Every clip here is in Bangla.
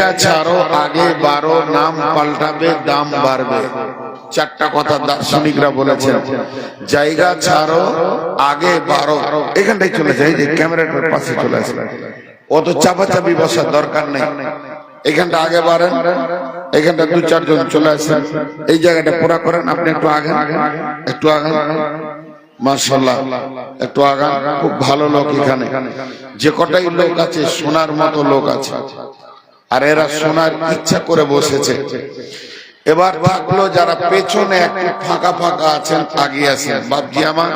জায়গা ছাড়ো, আগে বাড়ো, নাম পাল্টাবে, দাম বাড়বে। চারটা কথা দার্শনিকরা বলেছেন। জায়গা ছাড়ো, আগে বাড়ো, এখানটাই চলে যায়, যে ক্যামেরাটার পাশে চলে আসে, অত চাপাচাপি বসার দরকার নেই। এখানটা আগে বাড়েন, এখানটা দু চারজন চলে আসেন, এই জায়গাটা পুরা করেন। আপনি একটু আগে, একটু আগে, মাশাআল্লাহ, একটু আগান। খুব ভালো লোক এখানে, যে কটাই লোক আছে শোনার মতো লোক আছে, আর এরা শোনার ইচ্ছা করে বসেছে। এবার থাকলো যারা পেছনে একটু ফাঁকা ফাঁকা আছেন, আগে আসেন। বাপজি আমার,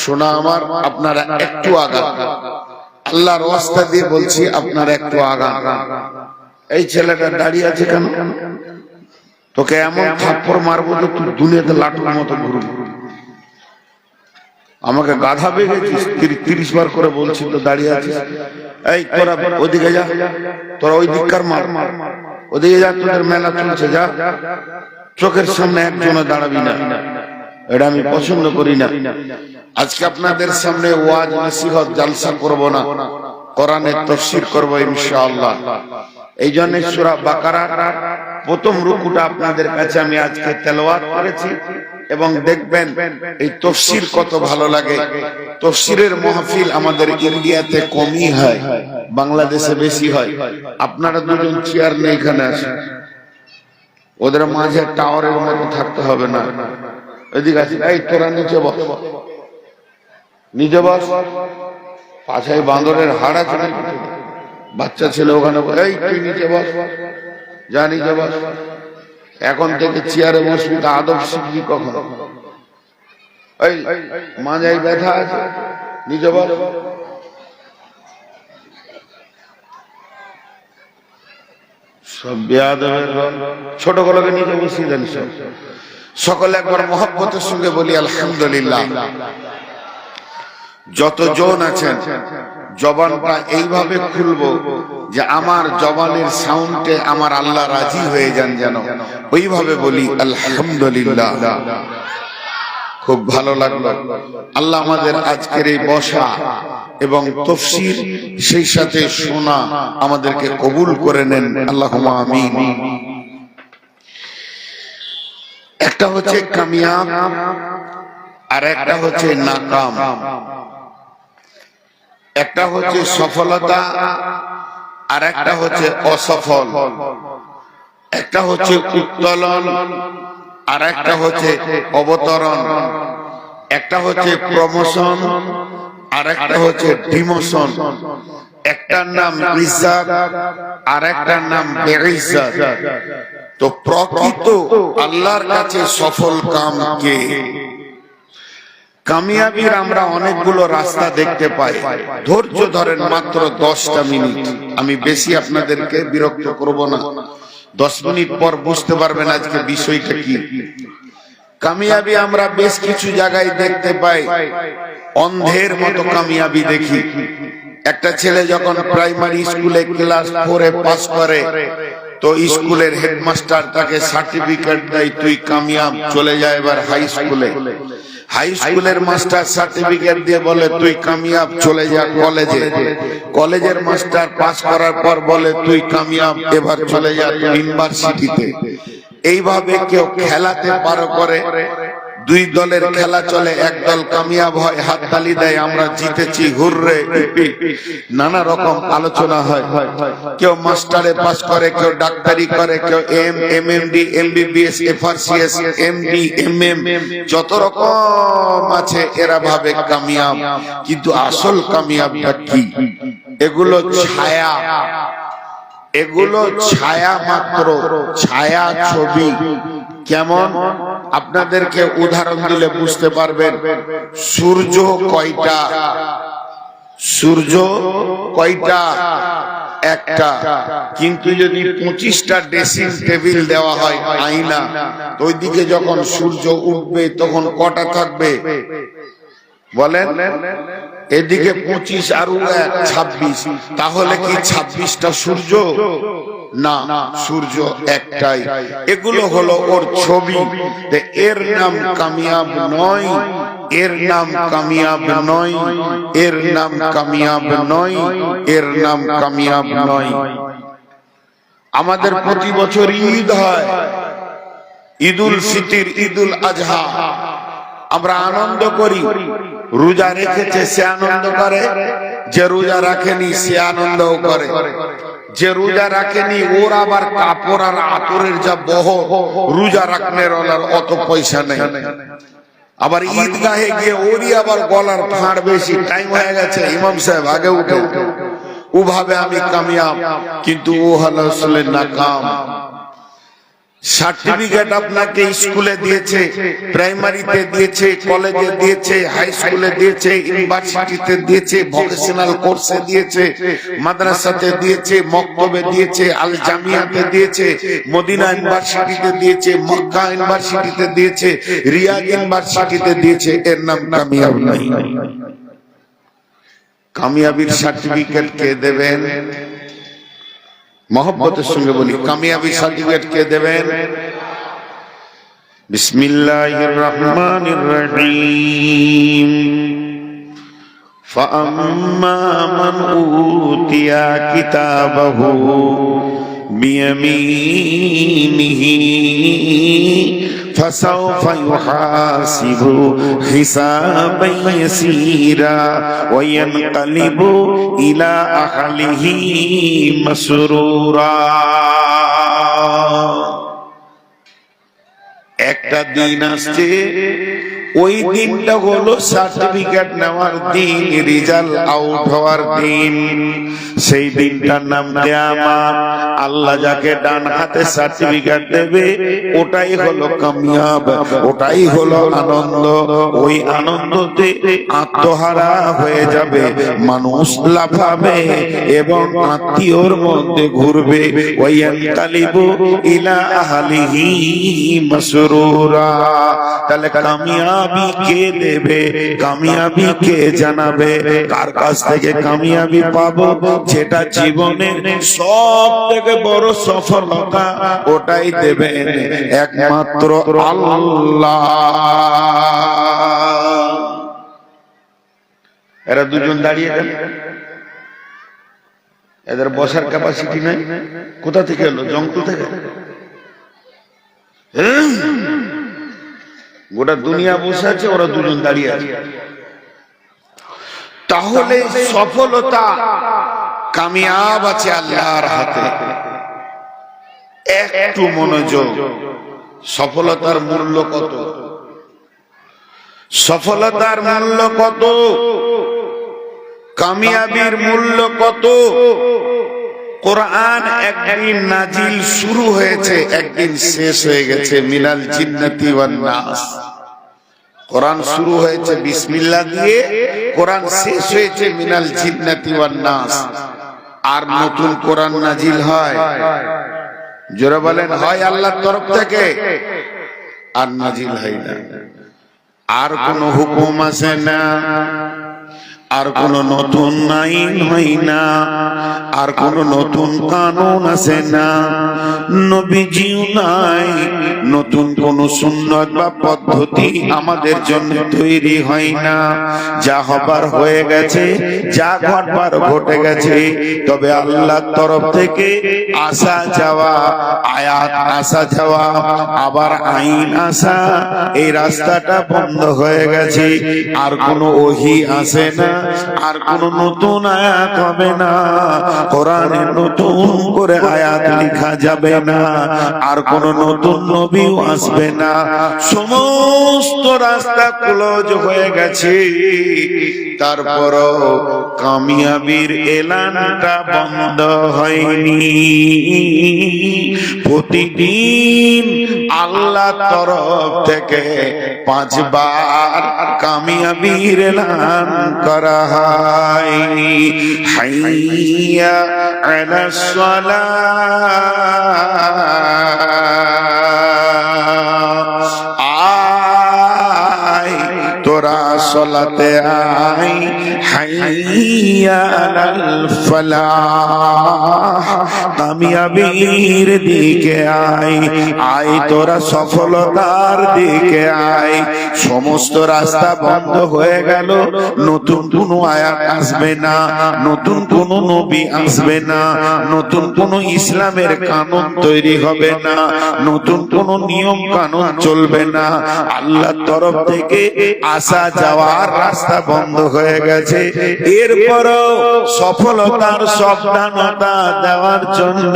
শোনা আমার, আপনারা একটু আগান, আল্লাহর ওয়াস্তা দিয়ে বলছি, আপনারা একটু আগান। এই ছেলেটা দাঁড়িয়ে আছে কেন? তোকে এমন থাপ্পড় মারবো যে তুই দুনিয়াতে লাটুর মতো ঘুরবি। আমাকে গাধা বেগেছিস 30 বার করে বলছি, তো দাঁড়িয়ে আছিস। এই তোরা ওদিকে যা, তোরা ওই দিককার মার, ওদিকে যা, তোদের মেলা চলছে, যা। চোখের সামনে একজনে দাঁড়াবি না, এটা আমি পছন্দ করি না। আজকে আপনাদের সামনে ওয়াজ নসিহত জালসা করব না, কোরআনের তাফসীর করব ইনশাআল্লাহ। এই জন্য সূরা বাকারার প্রথম রুকুটা আপনাদের কাছে আমি আজকে তেলাওয়াত করেছি, এবং দেখবেন এই তাফসীর কত ভালো লাগে। তাফসীরের মাহফিল আমাদের ইন্ডিয়াতে কমই হয়, বাংলাদেশে বেশি হয়। আপনারা দুজন চেয়ার নিয়ে এখানে আসেন, ওদের মাঝে টাওয়ারের মতো থাকতে হবে না। এদিকে আসেন, এই তোরা নিচে বস, নিচে বস। পাছায় বাঁদরের হাড় আছে, বাচ্চা ছেলে ওখানে, এই তুই নিচে বস, যা নিচে বস। এখন থেকে চেয়ারে বসবি, আদব শিখবি কখন? এই মাঝাই ব্যথা আছে, নিচে বস। সব বেয়াদবের ছোট গুলোকে নিচে বসিয়ে দেন। সকলে একবার মহব্বতের সঙ্গে বলি আলহামদুলিল্লাহ। যতজন আছেন, জবানটা এইভাবে খুলবো যে আমার জবানের সাউন্ডে আমার আল্লাহ রাজি হয়ে যান, যেন ওইভাবে বলি আলহামদুলিল্লাহ। খুব ভালো লাগলো। আল্লাহ আমাদের আজকের এই বসা এবং তাফসীর, সেই সাথে শোনা আমাদেরকে কবুল করে নেন, আল্লাহুম্মা আমিন। একটা হচ্ছে কামিয়াব, আর একটা হচ্ছে নাকাম। একটা হচ্ছে সফলতা, আর একটা হচ্ছে অসফল। একটা হচ্ছে উত্তোলন, আর একটা হচ্ছে অবতরণ। একটা হচ্ছে প্রমোশন, আর একটা হচ্ছে ডিমোশন। একটার নাম ইজ্জত, আর একটার নাম বেইজ্জত। তো প্রকৃত আল্লাহর কাছে সফল কাম কে? কামিয়াবির আমরা অনেকগুলো রাস্তা দেখতে পাই। ধৈর্য ধরেন মাত্র 10টা মিনিট, আমি বেশি আপনাদেরকে বিরক্ত করব না। 10 মিনিট পর বুঝতে পারবেন আজকে বিষয়টা কি। কামিয়াবি আমরা বেশ কিছু জায়গায় দেখতে পাই, অন্ধের মতো কামিয়াবি দেখি। একটা ছেলে যখন প্রাইমারি স্কুলে ক্লাস 4-এ পাস করে, তো স্কুলের হেডমাস্টার তাকে সার্টিফিকেট দেয়, তুই কামিয়াব, চলে যায় এবার হাই স্কুলে। হাই স্কুলের মাস্টার সার্টিফিকেট দিয়ে বলে তুই কামিয়াব, চলে যা কলেজে। কলেজের মাস্টার পাস করার পর বলে তুই কামিয়াব, এবার চলে যা ইউনিভার্সিটিতে। এইভাবে কেউ খেলাতে পারো করে, দুই দলের খেলা চলে, এক দল কামিয়াব হয়, হাততালি দেয়, আমরা জিতেছি, হুররে, নানা রকম আলোচনা হয়। কেউ মাস্টারে পাস করে, কেউ ডাক্তারি করে, কেউ MMD, MBBS, FRCS, MD, MM, যত রকম আছে, এরা ভাবে কামিয়াব। কিন্তু আসল কামিয়াবটা কি? এগুলো ছায়া, এগুলো ছায়া মাত্র, ছায়া ছবি। কেমন? আপনাদেরকে উদাহরণ দিলে বুঝতে পারবেন। সূর্য কয়টা? সূর্য কয়টা? একটা। কিন্তু যদি 25টা ড্রেসিং টেবিল দেওয়া হয়, আয়না, তো ওইদিকে যখন সূর্য উঠবে তখন কটা থাকবে বলেন? এদিকে 25 আর 26, তাহলে কি 26টা সূর্য? না, সূর্য একটাই। এগুলো হলো ওর ছবি। এর নাম কামিয়াব নয়, এর নাম কামিয়াব নয়, এর নাম কামিয়াব নয়, এর নাম কামিয়াব নয়। আমাদের প্রতি বছর ঈদ হয়, ঈদুল ফিতর, ঈদুল আজহা, আমরা আনন্দ করি। রোজা রেখেছে সে আনন্দ করে, যে রোজা রাখেনি সে আনন্দও করে। যে রোজা রাখেনি ওর আবার কাপড় আর আতরের যা বহ, রোজা রাখনের অত পয়সা নেই। আবার ঈদগাহে গিয়ে ওরই আবার গলার ফাঁড় বেশি, টাইম হয়ে গেছে, ইমাম সাহেব আগে উঠে। ওভাবে আমি কামিয়াব, কিন্তু ও হলো আসলে নাকাম। সার্টিফিকেট আপনাকে স্কুলে দিয়েছে, প্রাইমারিতে দিয়েছে, কলেজে দিয়েছে, হাই স্কুলে দিয়েছে, ইউনিভার্সিটিতে দিয়েছে, ভোকেশনাল কোর্সে দিয়েছে, মাদ্রাসাতে দিয়েছে, মক্তবে দিয়েছে, আল জামিয়াতে দিয়েছে, মদিনা ইউনিভার্সিটিতে দিয়েছে, মক্কা ইউনিভার্সিটিতে দিয়েছে, রিয়াদ ইউনিভার্সিটিতে দিয়েছে, এর নাম কামিয়াব নাই। কামিয়াবির সার্টিফিকেট কে দেবেন? মোহব্বতের সঙ্গে বলি, কামিয়াবি সার্টিফিকেট কে দেবেন? বিসমিল্লাহির রহমানির রহিম। ফাআম্মা মান উতিয়া কিতাবাহু বিয়ামিনিহি ফাসাউফা ইউহাসিবু হিসাবান ইয়াসীরা ওয়া ইয়ানকালিবু ইলা আহলিহি মাসরুরা। একটা দিন আসছে, ওই দিনটা হলো সার্টিফিকেট নেওয়ার দিন, রেজাল্ট আউট হওয়ার দিন। সেই দিনটার নাম কিয়ামত। আল্লাহ যাকে ডান হাতে সার্টিফিকেট দেবে ওটাই হলো কামিয়াব, ওটাই হলো আনন্দ। ওই আনন্দতে আত্মহারা হয়ে যাবে মানুষ, লাফাবে এবং আত্মীয়র মধ্যে ঘুরবে। ওয়ায়ানকালিবু ইলা আহলিহি মাসরুরা। তাহলে কামিয়াবি কে দেবে? কামিয়াবি কে জানাবে? কার কাছ থেকে কামিয়াবি পাবো? যেটা জীবনের সব থেকে বড় সফলতা, ওটাই দেবেন একমাত্র আল্লাহ। এরা দুজন দাঁড়িয়ে গেল, এদের বসার ক্যাপাসিটি নাই। কোথা থেকে এলো? জঙ্গল থেকে। গোটা দুনিয়া বসে আছে, ওরা দুজন দাঁড়িয়ে আছে। তাহলে সফলতা কামিয়াব আছে আল্লাহর হাতে। একটু মনোযোগ। সফলতার মূল্য কত? সফলতার মূল্য কত? কামিয়াবির মূল্য কত? কোরআন একদিন নাজিল শুরু হয়েছে, একদিন শেষ হয়ে গেছে। মিনাল জিন্নাতি ওয়ান নাস। কোরআন শুরু হয়েছে বিসমিল্লাহ দিয়ে, কোরআন শেষ হয়েছে মিনাল জিন্নাতি ওয়ান নাস। আর নতুন কোরআন নাজিল হয়, জোরে বলেন, হয় আল্লাহর তরফ থেকে, আর নাজিল হয় না। আর কোন হুকুম আসে না, আর কোন নতুন আইন হয় না, আর কোন নতুন কানুন আসে না, নবীজিও নাই, নতুন কোন সুন্নাত বা পদ্ধতি আমাদের জন্য তৈরি হয় না। যা হবার হয়ে গেছে, যা ঘটবার ঘটে গেছে। তবে আল্লাহর তরফ থেকে আসা যাওয়া, আয়াত আসা যাওয়া, আবার আইন আসা, এই রাস্তাটা বন্ধ হয়ে গেছে। আর কোন ওহী আসে না, আর কোন নতুন আয়াত হবে না, কোরআনে নতুন করে আয়াত লেখা যাবে না, আর কোন নতুন নবীও আসবে না। সমস্ত রাস্তা ক্লোজ হয়ে গেছে। তারপরও কামিয়াবির এলানটা বন্ধ হয়নি। প্রতিদিন আল্লাহর তরফ থেকে 5 বার কামিয়াবির এলান করা হয়। হাইয়া আলাস সালাহ, আয় তোরা সলাতে আয়, হাইয়া আলাল ফালাহ, কামিয়াবির দিকে আয়, আয় তোরা সফলতার দিকে আয়। সমস্ত রাস্তা বন্ধ হয়ে গেল, নতুন কোনো আয়াত আসবে না, নতুন কোনো নবী আসবে না, নতুন কোনো ইসলামের কানুন তৈরি হবে না, নতুন কোনো নিয়ম কানুন চলবে না। আল্লাহর তরফ থেকে আসা যাওয়ার রাস্তা বন্ধ হয়ে গেছে। এরপরও সফলতার সাবধানতা দেওয়ার জন্য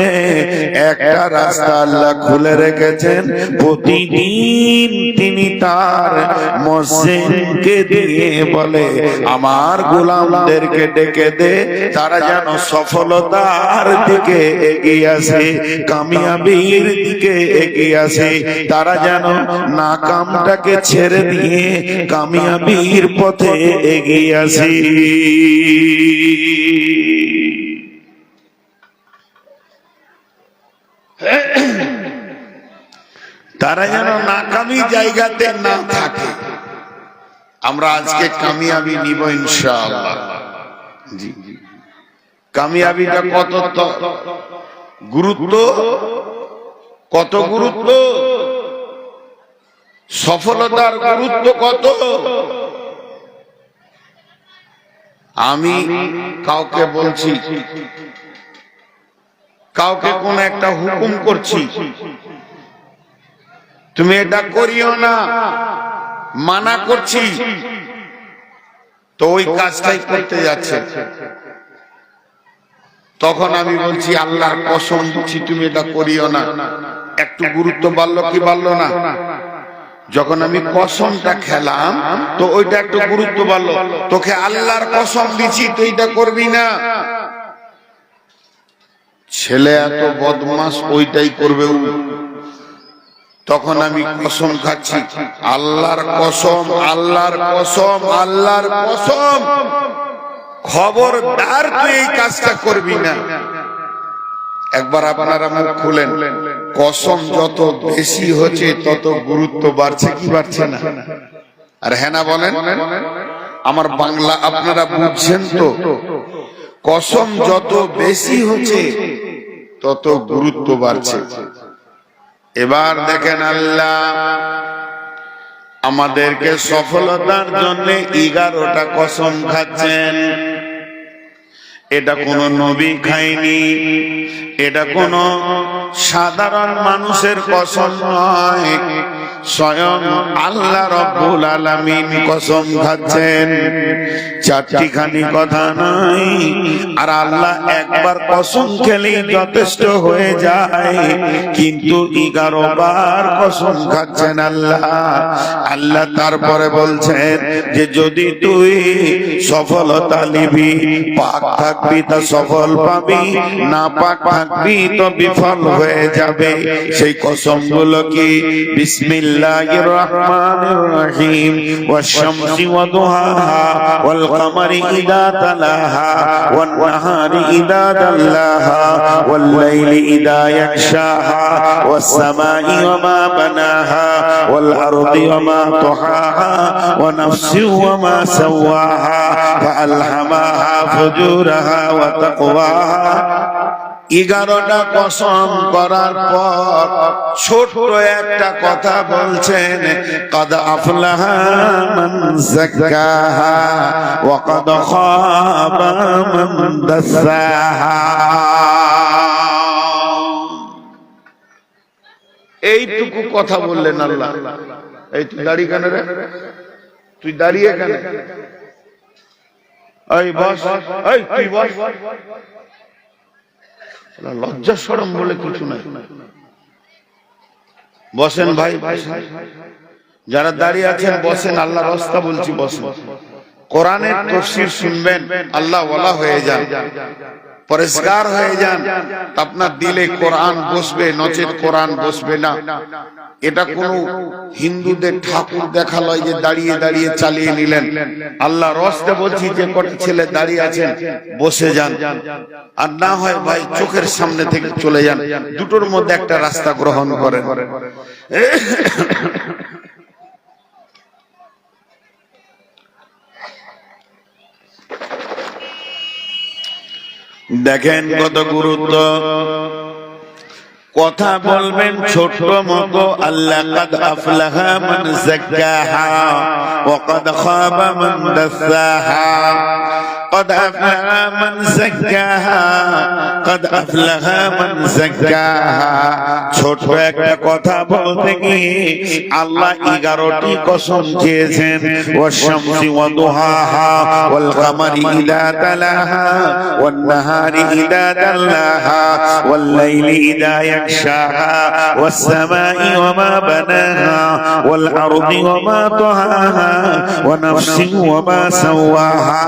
একটা রাস্তা আল্লাহ খুলে রেখেছেন। প্রতিদিন তিনি তার মুয়াজ্জিনকে দিয়ে বলে, আমার গোলামদেরকে ডেকে দে, তারা যেন সফলতার দিকে এগিয়ে আসে, কামিয়াবির দিকে এগিয়ে আসে, তারা যেন নাকামটাকে ছেড়ে দিয়ে কামিয়াবির পথে এগিয়ে আসে। তারা যেন নাকামি জায়গাতে না থাকে। আমরা আজকে কামিয়াবি নিব ইনশাআল্লাহ। জি, কামিয়াবিটা কত গুরুত্ব, কত গুরুত্ব, সফলতার গুরুত্ব কত। আমি কাউকে বলছি, কাউকে কোন একটা হুকুম করছি, তুমি এটা করিও না, মানা করছি, তো ওই কাজটাই করতে যাচ্ছে। তখন আমি বলছি, আল্লাহর কসম দিচ্ছি তুমি এটা করিও না। একটু গুরুত্ব বাড়লো কি বাড়লো না? যখন আমি কসমটা খেলাম তো ওইটা একটু গুরুত্ব বাড়লো। তোকে আল্লাহর কসম দিচ্ছি তুই এটা করবি না। ছেলে এত বদমাস, ওইটাই করবে। তখন আমি কসম খাচ্ছি, আল্লাহর কসম, আল্লাহর কসম, আল্লাহর কসম, খবরদার তুই এই কাজটা করবি না। একবার আপনারা মুখ খুলেন, কসম যত বেশি হচ্ছে তত গুরুত্ব বাড়ছে কি বাড়ছে না? আর হ্যাঁ না বলেন? আমার বাংলা আপনারা বুঝছেন তো? কসম যত বেশি হচ্ছে তত গুরুত্ব বাড়ছে। এবার দেখেন, আল্লাহ আমাদেরকে সফলতার জন্য 11টা কসম খাচ্ছেন। এটা কোন নবী খায়নি, এটা কোন সাধারণ মানুষের কসম নয়, স্বয়ং আল্লাহ রাব্বুল আলামিন কসম খাচ্ছেন। চারটিখানি কথা নয়, আর আল্লাহ একবার কসম খেলেই যথেষ্ট হয়ে যায়, কিন্তু 11 বার কসম খাচ্ছেন আল্লাহ। আল্লাহ তারপরে বলছেন যে যদি তুই সফলতা নিবি, পাক থাকবি তা সফল পাবি, না পাক থাকবি তো বিফল হয়ে যাবে। সেই কসমগুলো কি? বিসমিল্লাহির রহমানির রহিম, ওয়াশ-শামসি ওয়া দুহাহা, ওয়াল কামারি ইযা তালাহা, ওয়ান নাহারি ইযা জাল্লাহা, ওয়াল লাইলি ইযা ইয়াগশাহা, ওয়াস সামাই ওয়া মা বানাহা, ওয়াল আরদি ওয়া মা তুহাহা, ওয়া নাফসি ওয়া মা সাওয়াহা, ফাআলহামাহা ফুজুরাহা ওয়া তাকওয়াহা। 11টা কসম করার পর ছোট একটা কথা বলছেন, কদ আফলাহা মান যাক্কাহা ওয়া কদ খাবা মান দাসাহা। এইটুকু কথা বললেন আল্লাহ। এই তুই দাঁড়িয়ে কেন রে? তুই দাঁড়িয়ে কেন? এই বস, এই তুই বস। লজ্জা শরম বলে কিছু নাই। বসেন ভাই, যারা দাঁড়িয়ে আছেন বসেন, আল্লাহর রাস্তা বলছি বসেন। কোরআনের তাফসীর শুনবেন, আল্লাহ ওয়ালা হয়ে যান, পরিষ্কার হয়ে যান, আপনার দিলে কোরআন বসবে, নচেত কোরআন বসবে না। এটা কোন হিন্দুদের ঠাকুর দেখা লয় যে দাঁড়িয়ে দাঁড়িয়ে চালিয়ে নিলেন। আল্লাহ রাস্তা বলছি, যে কটা ছেলে দাঁড়িয়ে আছেন বসে যান, আর না হয় ভাই চোখের সামনে থেকে চলে যান। দুটোর মধ্যে একটা রাস্তা গ্রহণ করেন। দেখেন কত গুরুত্ব। কথা বলবেন ছোট মতো, আল্লাহ কাদ আফলাহা মান যাক্কাহা ওয়া কাদ খাবা মান দাসসাহা। قد أفلح من زكاها قد أفلح من زكاها। ছোট একটা কথা বলতে গিয়ে আল্লাহ 11টি কসম খেয়েছেন। ওয়াশ-শামসি ওয়া দুহাহা ওয়াল কামারি ইযা তালাহা ওয়ান নাহারি ইযা তাল্লাহা ওয়াল লাইলি ইযা ইয়াগশাহা ওয়াস সামাই ওয়া মা বানাহা ওয়াল আরদি ওয়া মা তাহাহা ওয়া নাফসিন ওয়া মা সাওয়াহা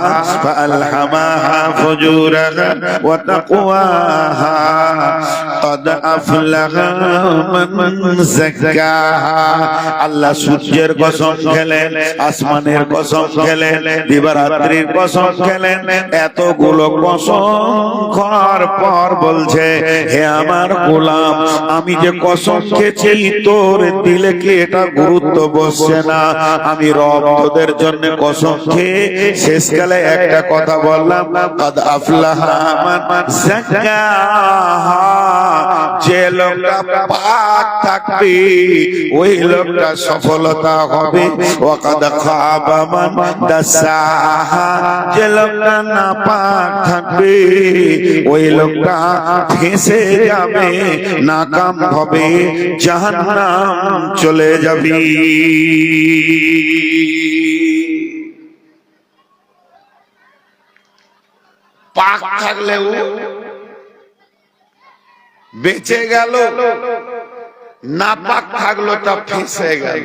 فألهمها فجورها وتقواها قد أفلح من زكاها। আল্লাহ সূর্যের কসম খেলেন, আসমানের কসম খেলেন, দিবারাত্রির কসম খেলেন। এতগুলো কসম খাওয়ার পর বলছে, হে আমার গোলাম, আমি যে কসম খেয়েছি তোর দিলে কি এটা গুরুত্ব বসছে না? আমি রব তোদের জন্য কসম খেয়ে শেষকালে একটা কথা বললাম, কাদ আফলাহা মান যাক্কাহা। যে লোকটা পাক থাকবে ওই লোকটা সফলতা হবে। ওয়া কাদ খাবা মান দাসসাহা। যে লোকটা নাপাক থাকবে ওই লোকটা ফেঁসে যাবে, নাকাম হবে, জাহান্নাম চলে যাবে। পাক থাকলেও বেঁচে গেল, না পাক থাকলো তা ফেঁসে গেল।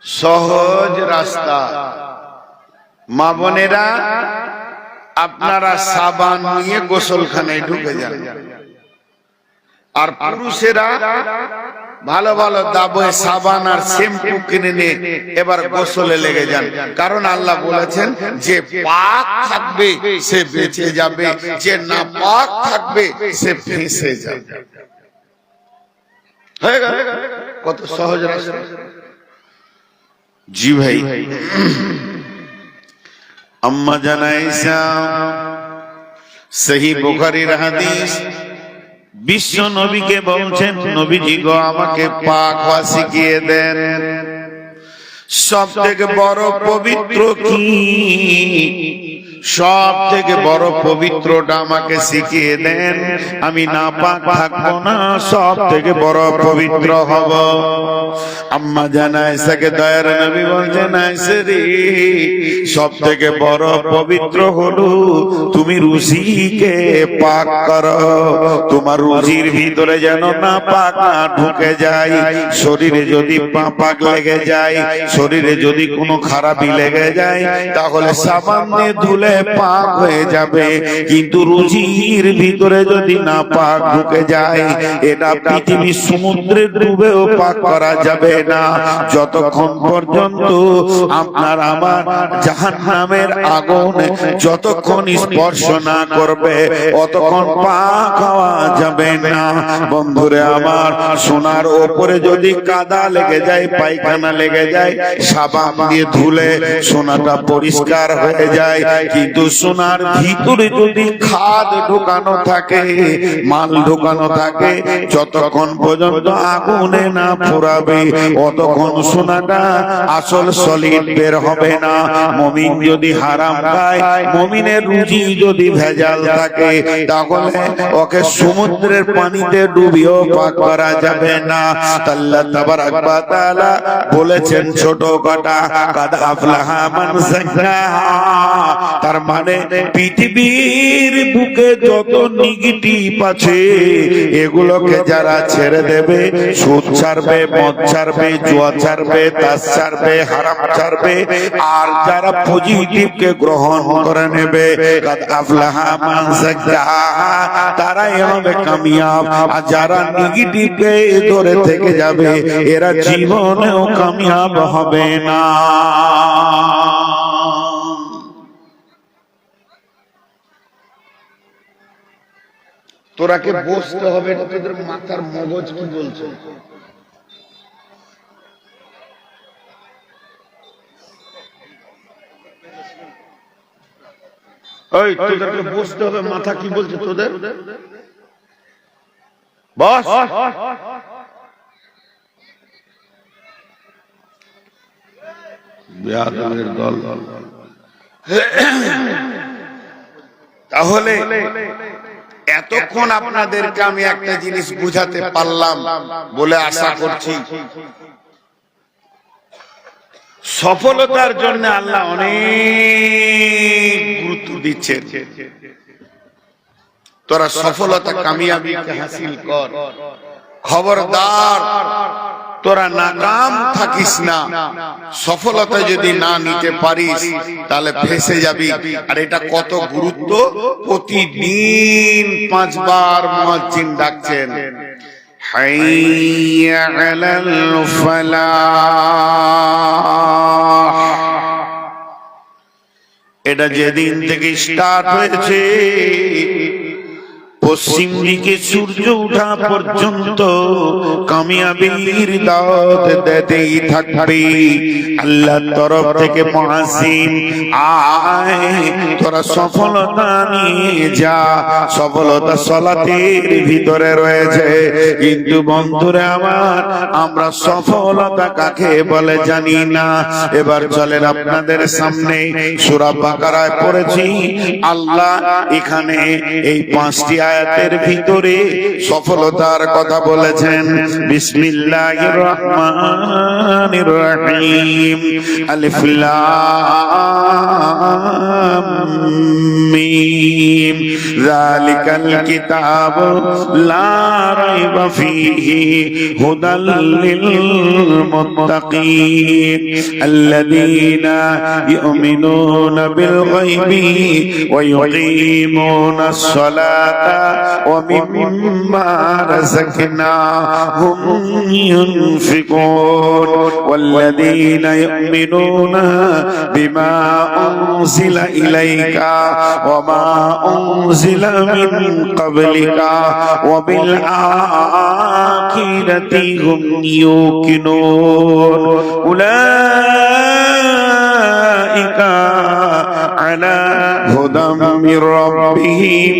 সহজ রাস্তা। মা বোনেরা, আপনারা সাবান নিয়ে গোসলখানায় ঢুকে যান, আর পুরুষেরা ভালো ভালো দাবে সাবান আর শ্যাম্পু কিনে নিয়ে এবার গোসলে লেগে যান। কারণ আল্লাহ বলেছেন, যে পাক থাকবে সে বেঁচে যাবে, যে না পাক থাকবে সে ফেঁসে যাবে। হয়ে গেল। কত সহজ রাস্তা। জি ভাই। আম্মা জান আয়েশা, সহিহ বুখারীর হাদিস, বিশ্ব নবীকে বলছেন, নবীজি গো আমাকে পাক হওয়া শিখিয়ে দেন। সব থেকে বড় পবিত্র কি? সব থেকে বড় পবিত্রটা আমাকে শিখিয়ে দেন। আমি নাপাক থাকবো না, সব থেকে বড় পবিত্র হব। আম্মা জান আয়েশাকে দয়ার নবী বলছেন, আয়েশা রে, সব থেকে বড় পবিত্র হলো তুমি রুজিকে পাক করো। তোমার রুজির ভিতরে যেন নাপাক না ঢুকে যায়। শরীরে যদি পাক লেগে যায়, শরীরে যদি কোনো খারাপি লেগে যায়, তাহলে সাবান দিয়ে ধুলে পাক হয়ে যাবে। কিন্তু রুজির ভিতরে যদি না পাক ঢুকে যায়, এটা পৃথিবীর সমুদ্রে ডুবেও পাক করা যাবে না। যতক্ষণ পর্যন্ত আপনার আমার জাহান্নামের আগুন যতক্ষণ স্পর্শ না করবে, অতক্ষণ পাক হওয়া যাবে না। বন্ধুরে আমার, সোনার ওপরে যদি কাদা লেগে যায়, পায়খানা লেগে যায়, সাবান দিয়ে ধুলে সোনাটা পরিষ্কার হয়ে যায়। কিন্তু সোনার ভিতরে যদি খাদ ঢোকানো থাকে, মাল ঢোকানো থাকে, যতক্ষণ পর্যন্ত আগুনে না পোড়াবে অতক্ষণ সোনাটা আসল সলিড বের হবে না। মুমিন যদি হারাম খায়, মুমিনের রুজি যদি ভেজাল থাকে, তাহলে ওকে সমুদ্রের পানিতে ডুবিয়েও পাক করা যাবে না। আল্লাহ তাবারাক ওয়া তাআলা বলেছেন ছোট কথা, কাদ আফলাহা মান যাক্কাহা। তার মানে পৃথিবীর বুকে যত নেগেটিভ আছে এগুলোকে যারা ছেড়ে দেবে, সুদ ছাড়বে, মদ ছাড়বে, জুয়া ছাড়বে, তাস ছাড়বে, হারাম ছাড়বে, আর যারা পজিটিভকে গ্রহণ করে নেবে, কাদ আফলাহা মান যাক্কাহা, তারাই হবে কামিয়াব। আর যারা নেগেটিভকে ধরে থেকে যাবে, এরা জীবনেও কামিয়াব হবে না। তোরাকে বসতে হবে, তোদের মাথার মগজ কি বলছে? ওই তোদেরকে বসতে হবে, মাথা কি বলছে তোদের? বস। বেয়াদবের দল। তাহলে এতক্ষণ আপনাদেরকে আমি একটা জিনিস বুঝাতে পারলাম বলে আশা করছি। সফলতার জন্য আল্লাহ অনেক গুরুত্ব দিচ্ছেন। তোরা সফলতা কামিয়াবিকে হাসিল কর, খবরদার তোরা নাকাম থাকিস না। সফলতা যদি না নিতে পারিস তাহলে ফেসে যাবি। আর এটা কত গুরুত্ব, প্রতিদিন 5 বার মুয়াজ্জিন ডাকছেন, হাইয়া আলাল ফালাহ। এটা যেদিন থেকে স্টার্ট হয়েছে পশ্চিম দিকে সূর্য ওঠা পর্যন্ত কামিয়াবির দাওয়াত দিতেই থাকবে। আল্লাহর তরফ থেকে মুয়াজ্জিন আয়, তোরা সফলতা নিয়ে যা। সফলতা সালাতের ভিতরে রয়েছে। কিন্তু বন্ধুরা আমার, আমরা সফলতা কাকে বলে জানি না। এবার চলেন আপনাদের সামনে সূরা বাকারায় পড়েছি, আল্লাহ এখানে এই 5টি আয়াতের ভিতরে সফলতার কথা বলেছেন। বিসমিল্লাহির রহমানির রহিম। আলিফ লাম মিম। যালিকাল কিতাবু লা রাইবা ফীহি হুদাল লিল মুত্তাকিন আল্লাযীনা ইউমিনুনা বিল গায়বি ওয়া ইউকিমুনাস সালাতা ومما رزقناهم ينفقون والذين يؤمنون بما أنزل إليك وما أنزل من قبلك وبالآخرة هم يوقنون أولئك على هدى من ربهم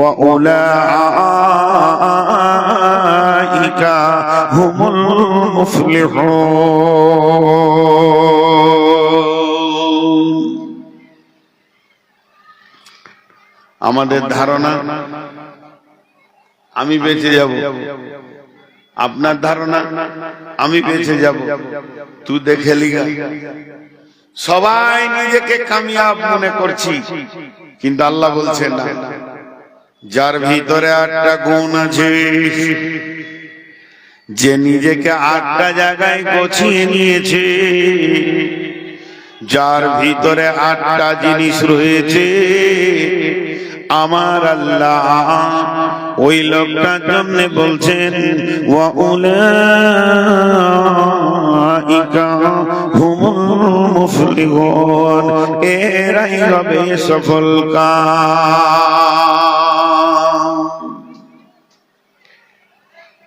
وأولئك هم المفلحون। আমাদের ধারণা আমি বেঁচে যাব, আপনার ধারণা আমি বেঁচে যাব, তুই দেখে লিগা। সবাই নিজেকে কামিয়াব মনে করছি, কিন্তু আল্লাহ বলছেন না। যার ভিতরে 8টা গুণ আছে, যে নিজেকে 8টা জায়গায় গছিয়ে নিয়েছে, যার ভিতরে 8টা জিনিস রয়েছে, আমার আল্লাহ ওই লোকটার জন্য বলছেন ওয়া উলাইকা হুমুল মুফলিহুন, এরাই হবে সফলকাম।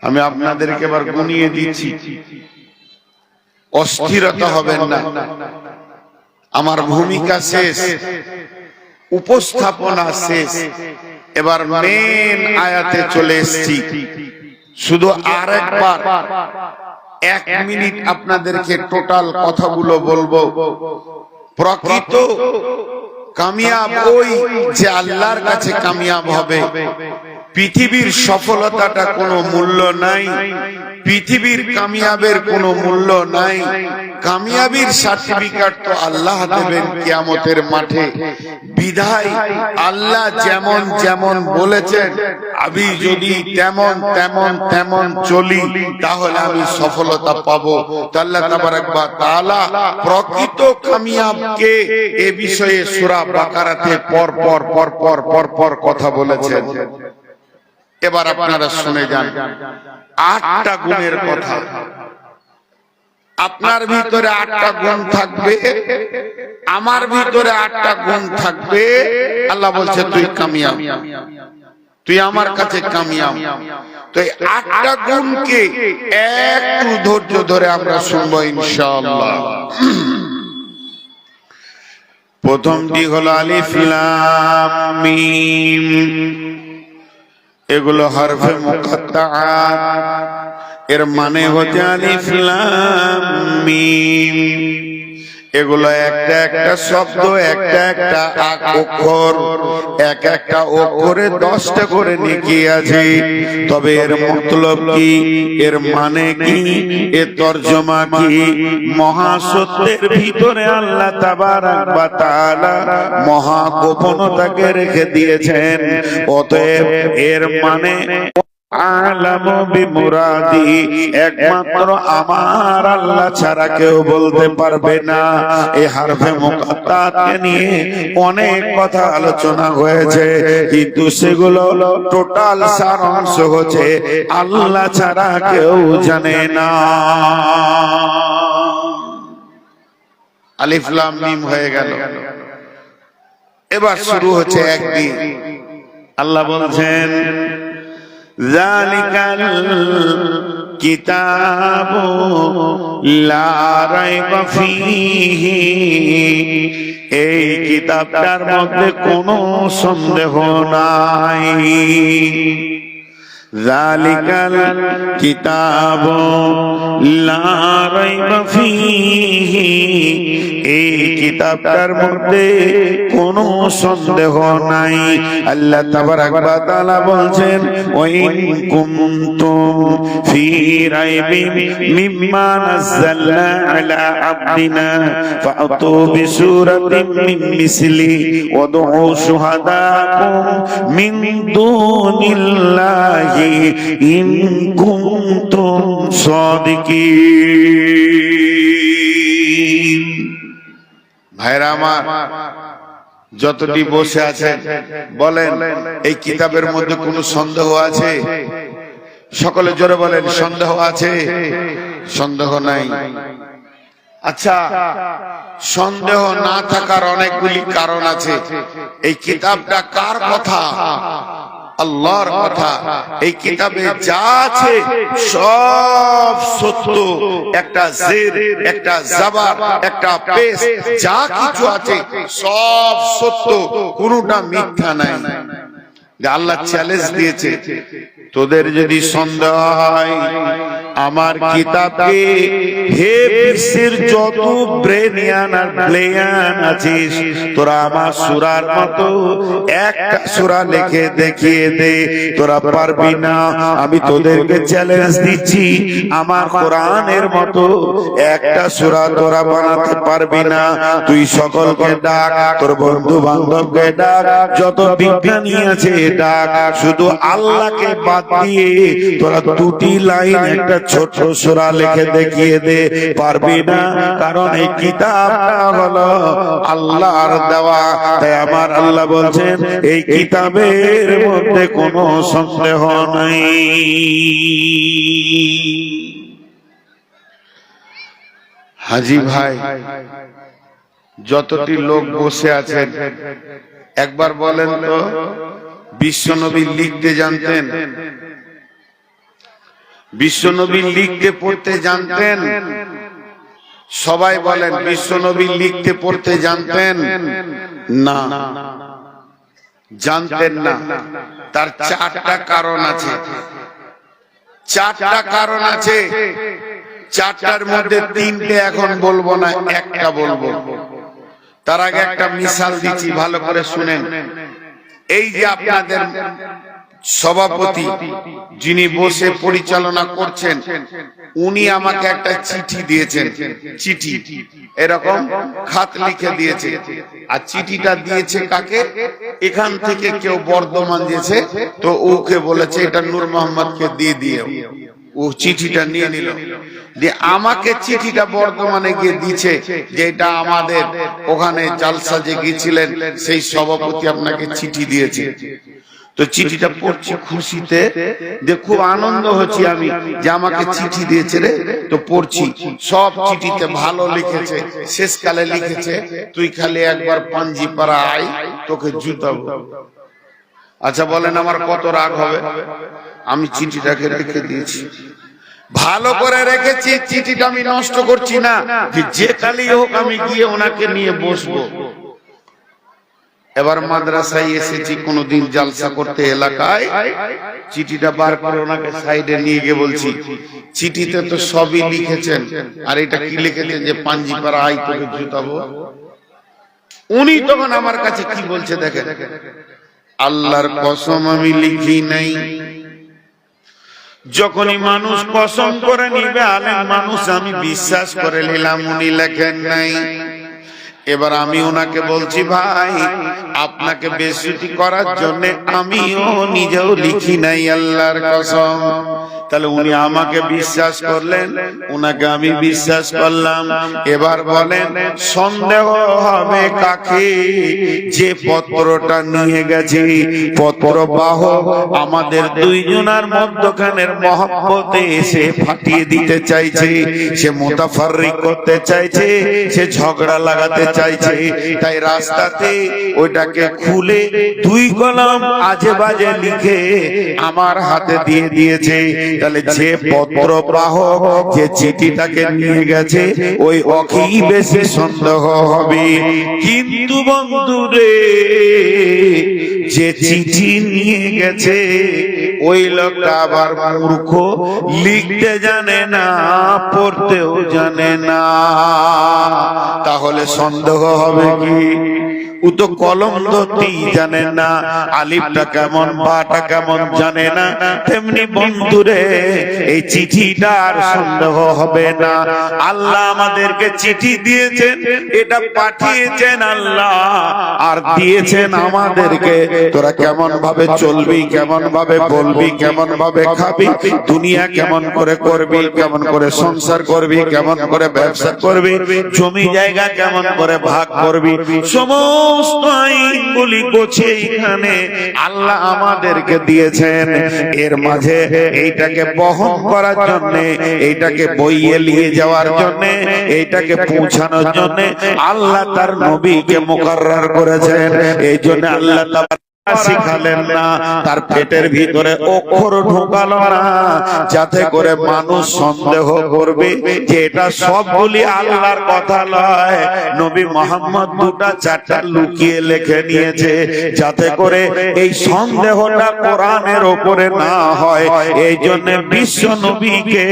আমি আপনাদেরকে এবার গুনিয়ে দিচ্ছি, অস্থিরতা হবেন না। আমার ভূমিকা শেষ, উপস্থাপনা শেষ, এবার মেন আয়াতে চলে এসেছি। শুধু আরেকবার 1 মিনিট আপনাদেরকে টোটাল কথাগুলো বলবো। প্রকৃত কামিয়াব ওই যে আল্লাহর কাছে কামিয়াব হবে। পৃথিবীর সফলতাটা কোনো মূল্য নাই, পৃথিবীর কামিয়াবের কোনো মূল্য নাই। কামিয়াবির সার্টিফিকেট তো আল্লাহ দেবেন কিয়ামতের মাঠে। বিধায় আল্লাহ যেমন যেমন বলেছেন, আমি যদি তেমন তেমন তেমন চলি তাহলে আমি সফলতা পাবো। আল্লাহ তাবারক ওয়া তাআলা প্রকৃত কামিয়াবকে এ বিষয়ে সূরা বাকারাতে পর পর কথা বলেছেন। এবার আপনারা শুনে যান 8টা গুণের কথা। আপনার ভিতরে 8টা গুণ থাকবে, আমার ভিতরে 8টা গুণ থাকবে। আল্লাহ বলছে তুই কামিয়াব, তুই আমার কাছে কামিয়াব। তো এই 8টা গুণকে একটু ধৈর্য ধরে আমরা শুনবো ইনশাআল্লাহ। প্রথমটি হলো আলিফ লাম মিম, এগুলো হরফে মুকাত্তাআত, এর মানে হচ্ছে আলিফ লাম মিম। এগুলো একটা একটা শব্দ, একটা একটা অক্ষর, এক একটা অক্ষরে 10টা করে নেকি আছে। তবে এর মতলব কি, এর মানে কি, এর তরজমা কি, মহাসত্যের ভিতরে আল্লাহ তাবারাক ওয়া তাআলা মহা গোপনতাকে রেখে দিয়েছেন। অতএব এর মানে আলামু বিমুরাদি, একমাত্র আমার আল্লাহ ছাড়া কেউ বলতে পারবে না। এই হরফে মুকাত্তাতকে নিয়ে অনেক কথা আলোচনা হয়েছে, কিন্তু সেগুলো টোটাল সারাংশ হচ্ছে আল্লাহ ছাড়া কেউ জানে না। আলিফ লাম মিম হয়ে গেল। এবার শুরু হচ্ছে একদিন। আল্লাহ বলছেন যালিকাল কিতাবু লা রাইবা ফীহি, এই কিতাবটার মধ্যে কোনো সন্দেহ নাই। যালিকাল কিতাবু লা রাইবা ফীহি, এই কিতাবটার মধ্যে কোনো সন্দেহ নাই। আল্লাহ তাবারাক ওয়া তাআলা বলছেন ওয়া ইন কুনতুম ফি রাইবিন মিম্মা নাযালনা আলা আবদিনা ফাআতু বিসূরাতিন মিন মিসলি ওয়াদউ শুহাদাকুম মিন দুনিল্লাহি ইন কুনতুম সাদিকিন। ভাইরা আমার, যতটি বসে আছেন বলেন, এই কিতাবের মধ্যে কোনো সন্দেহ আছে? সকলে জোরে বলেন, সন্দেহ আছে? সন্দেহ নাই। আচ্ছা, সন্দেহ না থাকার অনেকগুলি কারণ আছে। এই কিতাবটা কার কথা? আল্লাহর কথা। এই কিতাবে যা আছে সব সত্য। একটা জের, একটা জবর, একটা পেশ, যা কিছু আছে সব সত্য, কোনটা মিথ্যা নাই। আল্লাহ চ্যালেঞ্জ দিয়েছে, তোদের যদি সন্দেহ হয় আমার কিতাবে, হে বিশ্বের যত ব্রেনিয়ান আর প্লেয়ান আছিস, তোরা আমার সূরার মতো একটা সূরা লিখে দেখিয়ে দে। তোরা পারবি না, আমি তোদেরকে চ্যালেঞ্জ দিচ্ছি, আমার কোরআনের মতো একটা সূরা তোরা বানাতে পারবি না। তুই সকলকে ডাক, তোর বন্ধু বান্ধবকে ডাক, যত বিজ্ঞানী আছে ডাক, শুধু আল্লাহকে বাদ দিয়ে তোরা দুটি লাইন একটা ছোট সূরা লিখে দেখিয়ে দে। পারবি না, কারণ এই কিতাবটা হলো আল্লাহর দেওয়া। তাই আমার আল্লাহ বলছেন এই কিতাবের মধ্যে কোনো সন্দেহ নাই। হাজী ভাই, যতটি লোক বসে আছেন একবার বলেন তো, বিশ্বনবী লিখতে জানতেন? বিশ্বনবী লিখতে পড়তে জানতেন? সবাই বলেন, বিশ্বনবী লিখতে পড়তে জানতেন না? জানতেন না। তার 4টা কারণ আছে। 4টা কারণ আছে। 4টার মধ্যে 3টে এখন বলবো না, একটা বলবো। তার আগে একটা মিসাল দিচ্ছি, ভালো করে শুনেন। এই যে আপনাদের সভাপতি যিনি বসে পরিচালনা করছেন, উনি আমাকে একটা চিঠি দিয়েছেন। চিঠি এরকম খাত লিখে দিয়েছে। আর চিঠিটা দিয়েছে কাকে? এখান থেকে কেউ বর্ধমান দিয়েছে, তো ওকে বলেছে এটা নূর মোহাম্মদকে দিয়ে দিও। ও চিঠিটা নিয়ে নিল, যে আমাকে চিঠিটা বর্ধমানে গিয়ে দিচ্ছে, যে এটা আমাদের ওখানে জালসা যে গিয়েছিলেন সেই সভাপতি আপনাকে চিঠি দিয়েছে। তো চিঠিটা পড়ছি খুশিতে, যে খুব আনন্দ হচ্ছে আমি যে আমাকে চিঠি দিয়েছে রে। তো পড়ছি, সব চিঠিতে ভালো লিখেছে। শেষকালে লিখেছে, তুই খালি একবার পাঞ্জিপাড়া আয়, তোকে জুতাবো। আচ্ছা বলেন আমার কত রাগ হবে? আমি চিঠিটাকে রেখে দিয়েছি, ভালো করে রেখেছি। চিঠিটা আমি নষ্ট করছি না, যে কালি হোক আমি গিয়ে ওনাকে নিয়ে বসবো। এবার মাদ্রাসায় এসেছি কোনদিন জালসা করতে এলাকায়, চিঠিটা বার করে ওনাকে সাইডে নিয়ে গিয়ে বলছি, চিঠিতে তো সবই লিখেছেন, আর এটা কি লিখেছেন যে পাঞ্জিপাড়া আই তোকে জুতাবো। উনি তখন আমার কাছে কি বলছে দেখেন, আল্লাহর কসম আমি লিখি নাই। যখনই মানুষ কসম করে নিবে আলেম মানুষ, আমি বিশ্বাস করে নিলাম উনি লেখেন নাই। এবার আমি ওনাকে বলছি, ভাই আপনাকে বেইজ্জতি করার জন্য আমিও নিজেও লিখি নাই আল্লাহর কসম। তাহলে উনি আমাকে বিশ্বাস করলেন, উনাকে আমি বিশ্বাস করলাম। এবার বলেন সন্দেহ হবে কাকে? যে পত্রটা নিয়ে গেছে, পত্রবাহক আমাদের দুইজনের মধ্যখানের মহব্বতে এসে ফাটিয়ে দিতে চাইছে, সে মুতাফাররিক করতে চাইছে, সে ঝগড়া লাগাতে চাইছে। তাই রাস্তাতে ওইটাকে খুলে দুই কলম আজে বাজে লিখে আমার হাতে দিয়ে দিয়েছে। তাহলে যে পত্রবাহক যে চিঠিটাকে নিয়ে গেছে ওই ওকেই বেশি সন্দেহ হবে। কিন্তু বন্ধুরে, যে চিঠি নিয়ে গেছে ওই লোকটা আবার মূর্খ, লিখতে জানে না, পড়তেও জানে না, তাহলে সন্দেহ হবে কি? ও তো কলম ধরতেই জানে না, আলিফটা কেমন বাটা কেমন জানে না। তেমনি বন্ধুরে, এই চিঠিটার সন্দেহ হবে না। আল্লাহ আমাদেরকে চিঠি দিয়েছেন, এটা পাঠিয়েছেন আল্লাহ, আর দিয়েছেন আমাদেরকে তোরা কেমন ভাবে চলবি, কেমন ভাবে বলবি, কেমন ভাবে খাবি, দুনিয়া কেমন করে করবি, কেমন করে সংসার করবি, কেমন করে ব্যবসা করবি, জমি জায়গা কেমন করে ভাগ করবি, সমস্ত আইনগুলি গোছে এখানে আল্লাহ আমাদেরকে দিয়েছেন। এর মাঝে এইটাকে বহন করার জন্য, এইটাকে বইয়ে নিয়ে যাওয়ার জন্য, এইটাকে পৌঁছানোর জন্য আল্লাহ তার নবীকে মুকাররার করেছেন। এই জন্য আল্লাহ শিখালেন না, তার পেটের ভিতরে অক্ষর ঢোকালো না, যাতে করে মানুষ সন্দেহ করবে যে এটা সবগুলি আল্লাহর কথা নয়। নবী মুহাম্মদ দুটা চারটা লুকিয়ে লিখে নিয়েছে, যাতে করে এই সন্দেহটা কোরআনের উপরে না হয়। এই জন্য বিশ্ব নবীকে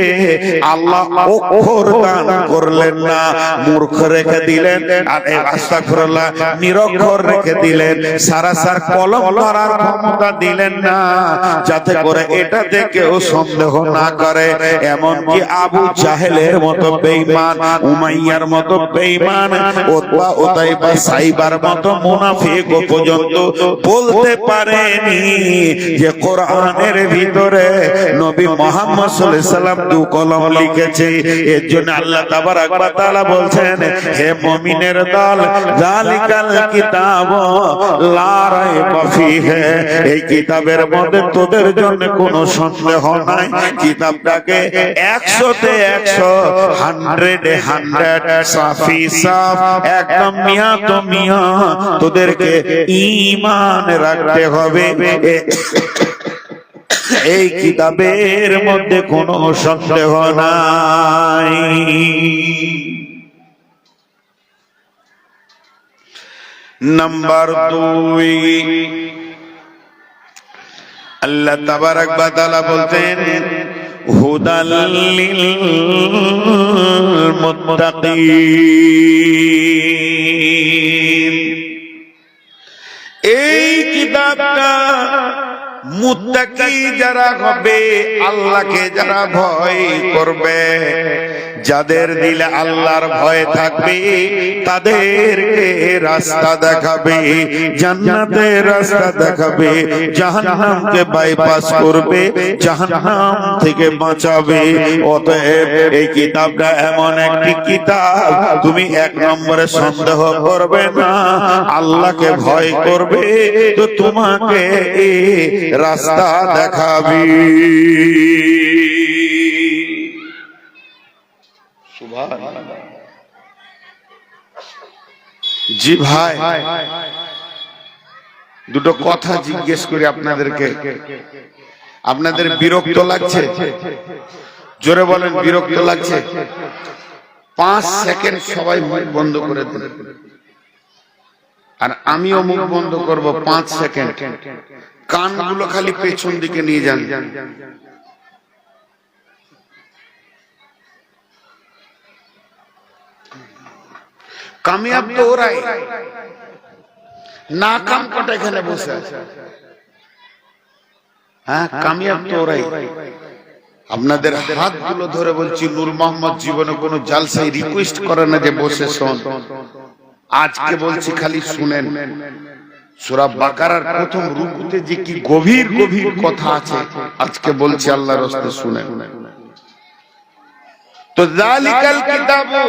আল্লাহ অক্ষর দান করলেন না, মূর্খ রেখে দিলেন, আর আস্তাগফিরুল্লাহ নিরক্ষর রেখে দিলেন, সারাসার কলম ধরার ক্ষমতা দিলেন না, যাতে করে এটাতে কেউ সন্দেহ না করে। এমনকি আবু জাহেলের মতো বেঈমান, উমাইয়ার মতো বেঈমান, উতবা উতাইবা সাইবার মতো মুনাফিক পর্যন্ত বলতে পারেনি যে কোরআনের ভিতরে নবী মুহাম্মদ সাল্লাল্লাহু আলাইহি সাল্লাম দু কলম লিখেছে। এর জন্য আল্লাহ তাবারাক ওয়া তাআলা বলছেন, হে মুমিনের দল, যালিকাল কিতাব লা রাইবা ফিহি, এই কিতাবের মধ্যে তোদের জন্য কোনো সন্দেহ নাই। কিতাবটাকে 100-তে 100, 100-এ 100 সাফি সাফ, একদম মিয়া তো মিয়া তোদেরকে ঈমান রাখতে হবে। এই কিতাবের মধ্যে কোনো সন্দেহ নাই। নাম্বার 2, আল্লাহ তাবারাক ওয়া তাআলা বলতেন, হুদাল লিল মুত্তাকিন। এই কিতাবটা মুত্তাকি যারা হবে, আল্লাহকে যারা ভয় করবে, যাদের দিলে আল্লাহর ভয় থাকবে, তাদেরকে রাস্তা দেখাবে, জান্নাতের রাস্তা দেখাবে, জাহান্নামকে বাইপাস করবে, জাহান্নাম থেকে বাঁচাবে। অতএব এই কিতাবটা এমন একটি কিতাব, তুমি 1 নম্বরে সন্দেহ করবে না, আল্লাহকে ভয় করবে, তো তোমাকে এই রাস্তা দেখাবে। জি ভাই, দুটো কথা জিজ্ঞেস করি আপনাদেরকে, আপনাদের বিরক্ত লাগছে? জোরে বলেন, বিরক্ত লাগছে? 5 সেকেন্ড সবাই মুখ বন্ধ করে দেন। আর আমিও মুখ বন্ধ করব 5 সেকেন্ড, কানগুলো খালি পেছন দিকে নিয়ে যান। কামিয়াব তো ওরাই, না কাম কটা এখানে বসে আছে। হ্যাঁ, কামিয়াব তো ওরাই। আপনাদের হাতগুলো ধরে বলছি, নূর মোহাম্মদ জীবনে কোনো জালসায় রিকোয়েস্ট করে না যে বসে শোন। আজকে বলছি খালি শুনেন। সূরা বাকারার প্রথম রুকুতে যে কি গভীর গভীর কথা আছে, আজকে বলছি আল্লাহর রাস্তে শুনেন। তো যালিকাল কিতাবু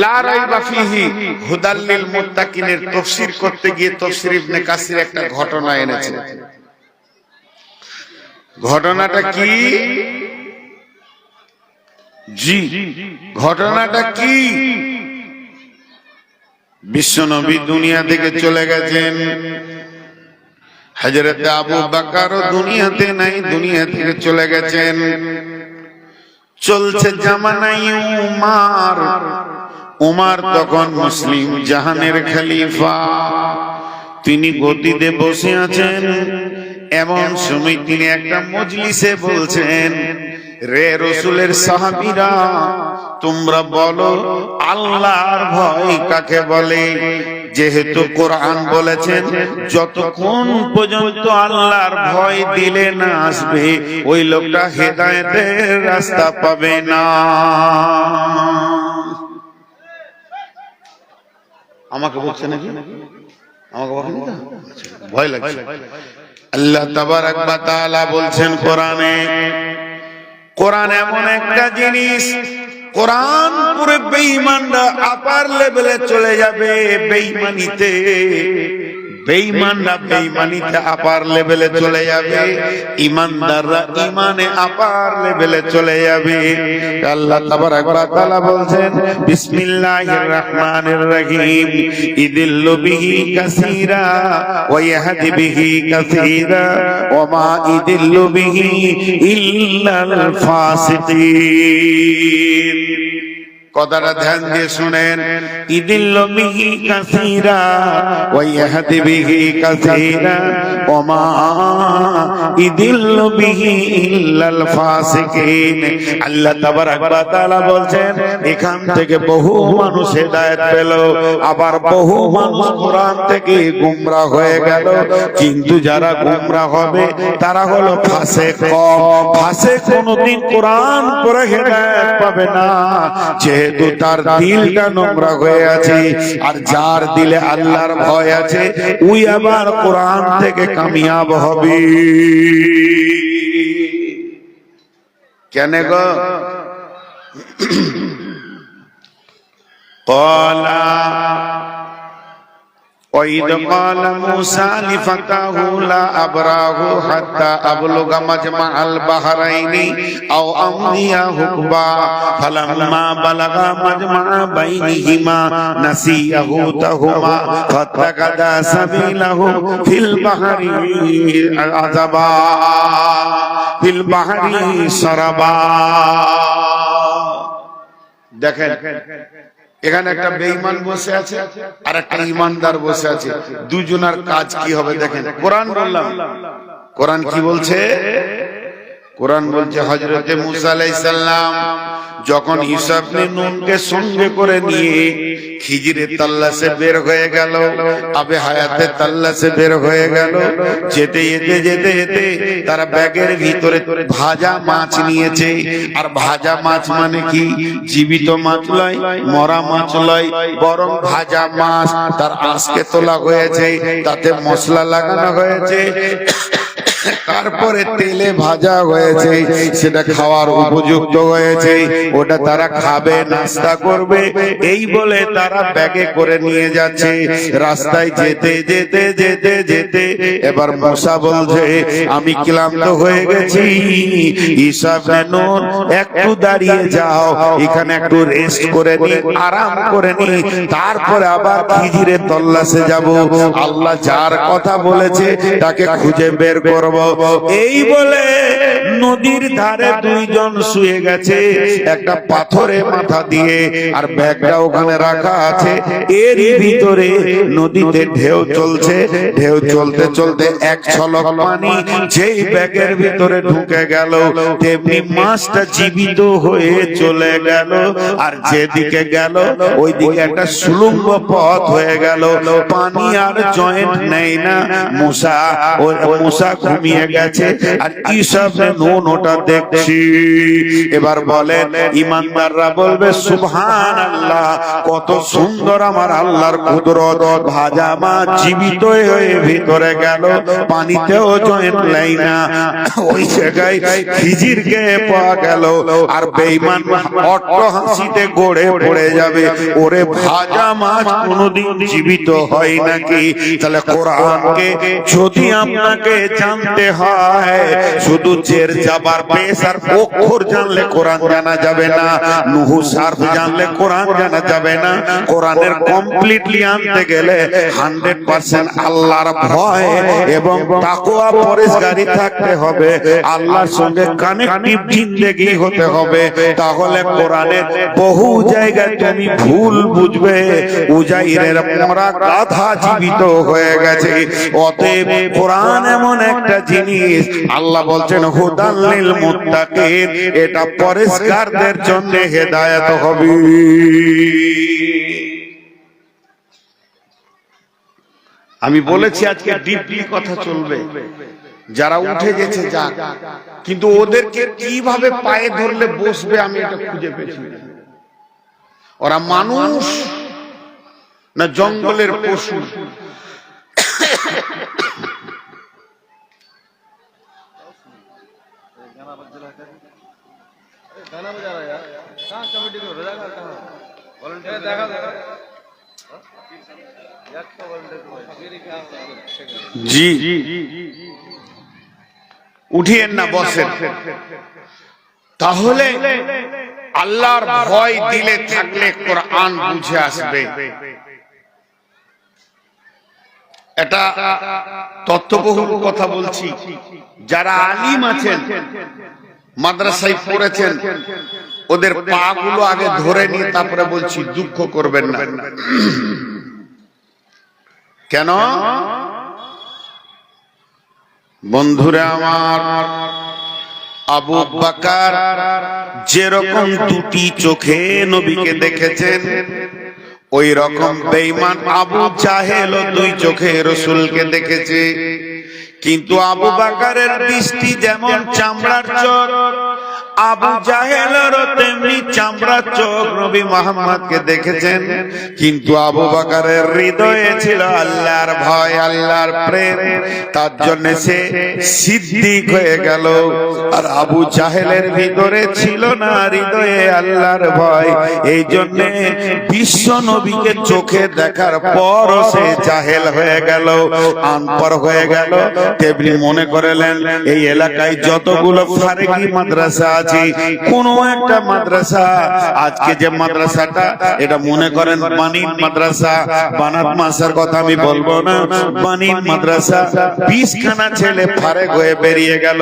লা রাইবা ফিহি হুদাল লিল মুত্তাকিনের তাফসীর করতে গিয়ে তাফসীর ইবনে কাসির একটা ঘটনা এনেছে। ঘটনাটা কি? জি, ঘটনাটা কি? বিশ্বনবী দুনিয়া থেকে চলে গেছেন, হযরত আবু বকরও দুনিয়াতে নাই, দুনিয়া থেকে চলে গেছেন। চলছে জামানায় উমর। উমর তখন মুসলিম জাহানের খলিফা, তিনি গদিতে বসে আছেন। এমন সময় তিনি একটা মজলিসে বলছেন, রে রাসূলের সাহাবীরা, তোমরা বলো আল্লাহর ভয় কাকে বলে? যেহেতু কোরআন বলেছেন যতক্ষণ পর্যন্ত আল্লাহর ভয় দিলে না আসবে, ওই লোকটা হেদায়েতের রাস্তা পাবে না। আমাকে বলছে নাকি? আমাকে বলেন না, ভয় লাগছে। আল্লাহ তাবারক ওয়া তাআলা বলছেন কোরআনে, কোরআন এমন একটা জিনিস, কোরআন পুরো বেঈমানরা আপার লেভেলে চলে যাবে। বেঈমানিতে বেঈমানরা বেঈমানিতে আপার লেভেলে চলে যাবে, ঈমানদাররা ঈমানে আপার লেভেলে চলে যাবে। আল্লাহ তাবারক ওয়া তাআলা বলছেন, বিসমিল্লাহির রহমানির রহিম, ইদিল্লু বিহি কাসীরা ওয়া ইয়াহদি বিহি কাসীরা ওয়া মা ইদিল্লু বিহি ইল্লাল ফাসিকিন। কথাটা ধ্যান দিয়ে শুনেন, ইদিল্লু বিহি কাসীরা ওয়া ইয়াহদি বিহি কাসীরা ওয়া মা ইদিল্লু বিহি ইল্লাল ফাসিকিন। আল্লাহ তাবারক ওয়া তাআলা বলছেন, এখান থেকে বহু মানুষ হেদায়েত পেল, আবার বহু মানুষ কোরআন থেকে গোমরা হয়ে গেল। কিন্তু যারা গোমরা হবে তারা হলো ফাসিক। ফাসিক কোনদিন কোরআন পড়ে হেদায়েত পাবে না, যেহেতু তার দিলটা নোংরা হয়ে আছে। আর যার দিলে আল্লাহর ভয় আছে, ওই আবার কোরআন থেকে কামিয়াব হবে। কেন গো? ক্বালা وَإِذْ قَالَ مُوسَى لِفَتَاهُ لَا أَبْرَحُ حَتَّى أَبْلُغَ مَجْمَعَ الْبَحْرَيْنِ أَوْ أَمْضِيَ حُقْبًا فَلَمَّا بَلَغَ مَجْمَعَ بَيْنِهِمَا نَسِيَ حُوتَهُمَا فَاتَّخَذَ سَبِيلَهُ فِي الْبَحْرِ عَذَبًا فِي الْبَحْرِ سَرَبًا। দেখেন, এখানে একটা বেঈমান বসে আছে আর একটা ঈমানদার বসে আছে, দুজনের কাজ কি হবে দেখেন। কোরআন বললাম, কোরআন কি বলছে? কোরআন বলছে হযরতে মুসা আলাইহিস সালাম যখন ঈসা ইবনে নুনকে সঙ্গে করে নিয়ে খিজিরে তাল্লাসে বের হয়ে গেল, আবে হায়াতে তাল্লাসে বের হয়ে গেল, যেতে যেতে যেতে যেতে তারা ব্যাগের ভিতরে ভাজা মাছ নিয়েছে। আর ভাজা মাছ মানে কি? জীবিত মাছ লয়, মরা মাছ লয়, বরং ভাজা মাছ। তার আঁশকে তোলা হয়েছে, তাতে মশলা লাগানো হয়েছে, তারপরে তেলে ভাজা হয়েছে, সেটা খাওয়ার উপযুক্ত হয়েছে। ওটা তারা খাবে, নাস্তা করবে, এই বলে তারা ব্যাগে করে নিয়ে যাচ্ছে। রাস্তায় যেতে যেতে যেতে যেতে এবার মুসা বলছে, আমি ক্লান্ত হয়ে গেছি, ঈসা ইবনে নূন একটু দাঁড়িয়ে যাও, এখানে একটু রেস্ট করে নি, আরাম করে নি, তারপরে আবার খিজিরে তল্লাশে যাব। আল্লাহ যার কথা বলেছে তাকে খুঁজে বের করব। এই বলে নদীর ধারে দুইজন শুয়ে গেছে, একটা পাথরে মাথা দিয়ে, আর ব্যাগটা ওখানে রাখা আছে। এরই ভিতরে নদীতে ঢেউ চলছে, ঢেউ চলতে চলতে এক ছলক পানি যেই ব্যাগের ভিতরে ঢুকে গেল, তেমনি মাছটা জীবিত হয়ে চলে গেল। আর যেদিকে গেল ওই দিকে একটা সুলম্ব পথ হয়ে গেল, পানি আর জয়েন্ট নেই না। মুসা ঘুমিয়ে গেছে, আর ইউসুফ নুন ওটা দেখছি। এবার বলেন ইমানদাররা বলবে সুবহানাল্লাহ, কত সুন্দর আমার আল্লাহর কুদরত। ভাজা মাছ জীবিত হয়ে ভিতরে গেল, পানিতেও জয়েন্ট নেই না। ওই জায়গায় খিজিরকে পাওয়া গেল, আর বেঈমান অট্ট হাসিতে গড়ে পড়ে যাবে, ওরে ভাজা মাছ কোনদিন জীবিত হয় নাকি? তাহলে কোরআনকে যদি আপনাকে জানতে হয়, শুধু জের জাবার পেশ আর অক্ষর জানলে কোরআন জানা যাবে না, নুহু সারফ জানলে কোরআন জানা যাবে না। কোরআনের কমপ্লিটলি আনতে গেলে 100% আল্লাহর ভয় এবং তাকওয়া পরহেজগারি থাকতে হবে, আল্লাহর সঙ্গে কানেক্টিভ জিন্দেগি হতে হবে। তাহলে কোরআনের বহু জায়গায় তুমি ভুল বুঝবে, উজাইরের মরা গাধা জীবিত হয়ে গেছে। অতএব কোরআন এমন একটা জিনিস, আল্লাহ বলছেন হুদাল লিল মুত্তাকিন, এটা পরহেজগারদের জন্য হেদায়েত হবে। আমি বলেছি আজকে ডিপলি কথা চলবে, যারা উঠে গেছে যাক, কিন্তু ওদেরকে কিভাবে পায়ে ধরলে বসবে আমি এটা খুঁজে পেয়েছি। ওরা মানুষ না জঙ্গলের পশু? জি উঠিয়েন না, বসেন। তাহলে আল্লাহর ভয় দিলে থাকলে কোরআন বুঝে আসবে। এটা তত্ত্ববহুল কথা বলছি। যারা আলিম আছেন, মাদ্রাসায় পড়েছেন, ওদের পা গুলো আগে ধরে নিয়ে তারপরে বলছি, দুঃখ করবেন না। কেন বন্ধুরা আমার, আবু বকর যেরকম দুটি চোখে নবীকে দেখেছেন, ওই রকম বেঈমান আবু জাহেল দুই চোখে রাসূলকে দেখেছে। কিন্তু আবু বকরের দৃষ্টি যেমন চামড়ার চোখ, আবু জাহেলেরও তেমনি চামড়ার চোখ নবী মুহাম্মদকে দেখেছেন। কিন্তু আবু বকরের হৃদয়ে ছিল আল্লাহর ভয়, আল্লাহর প্রেম, তার জন্য সে সিদ্দিক হয়ে গেল। আর আবু জাহেলের ভিতরে ছিল না হৃদয়ে আল্লাহর ভয়, এই জন্য বিশ্ব নবীকে চোখে দেখার পর সে জাহেল হয়ে গেল, আনপড় হয়ে গেল। তেমনি মনে করলেন এই এলাকায় যতগুলো ফারেকি মাদ্রাসা আছে, কোন একটা মাদ্রাসা, আজকে যে মাদ্রাসাটা এটা মনে করেন বানিন মাদ্রাসা, বানাত মাসার কথা আমি বলবো না, বানিন মাদ্রাসা, 20 খানা ছেলে ফারেক হয়ে বেরিয়ে গেল।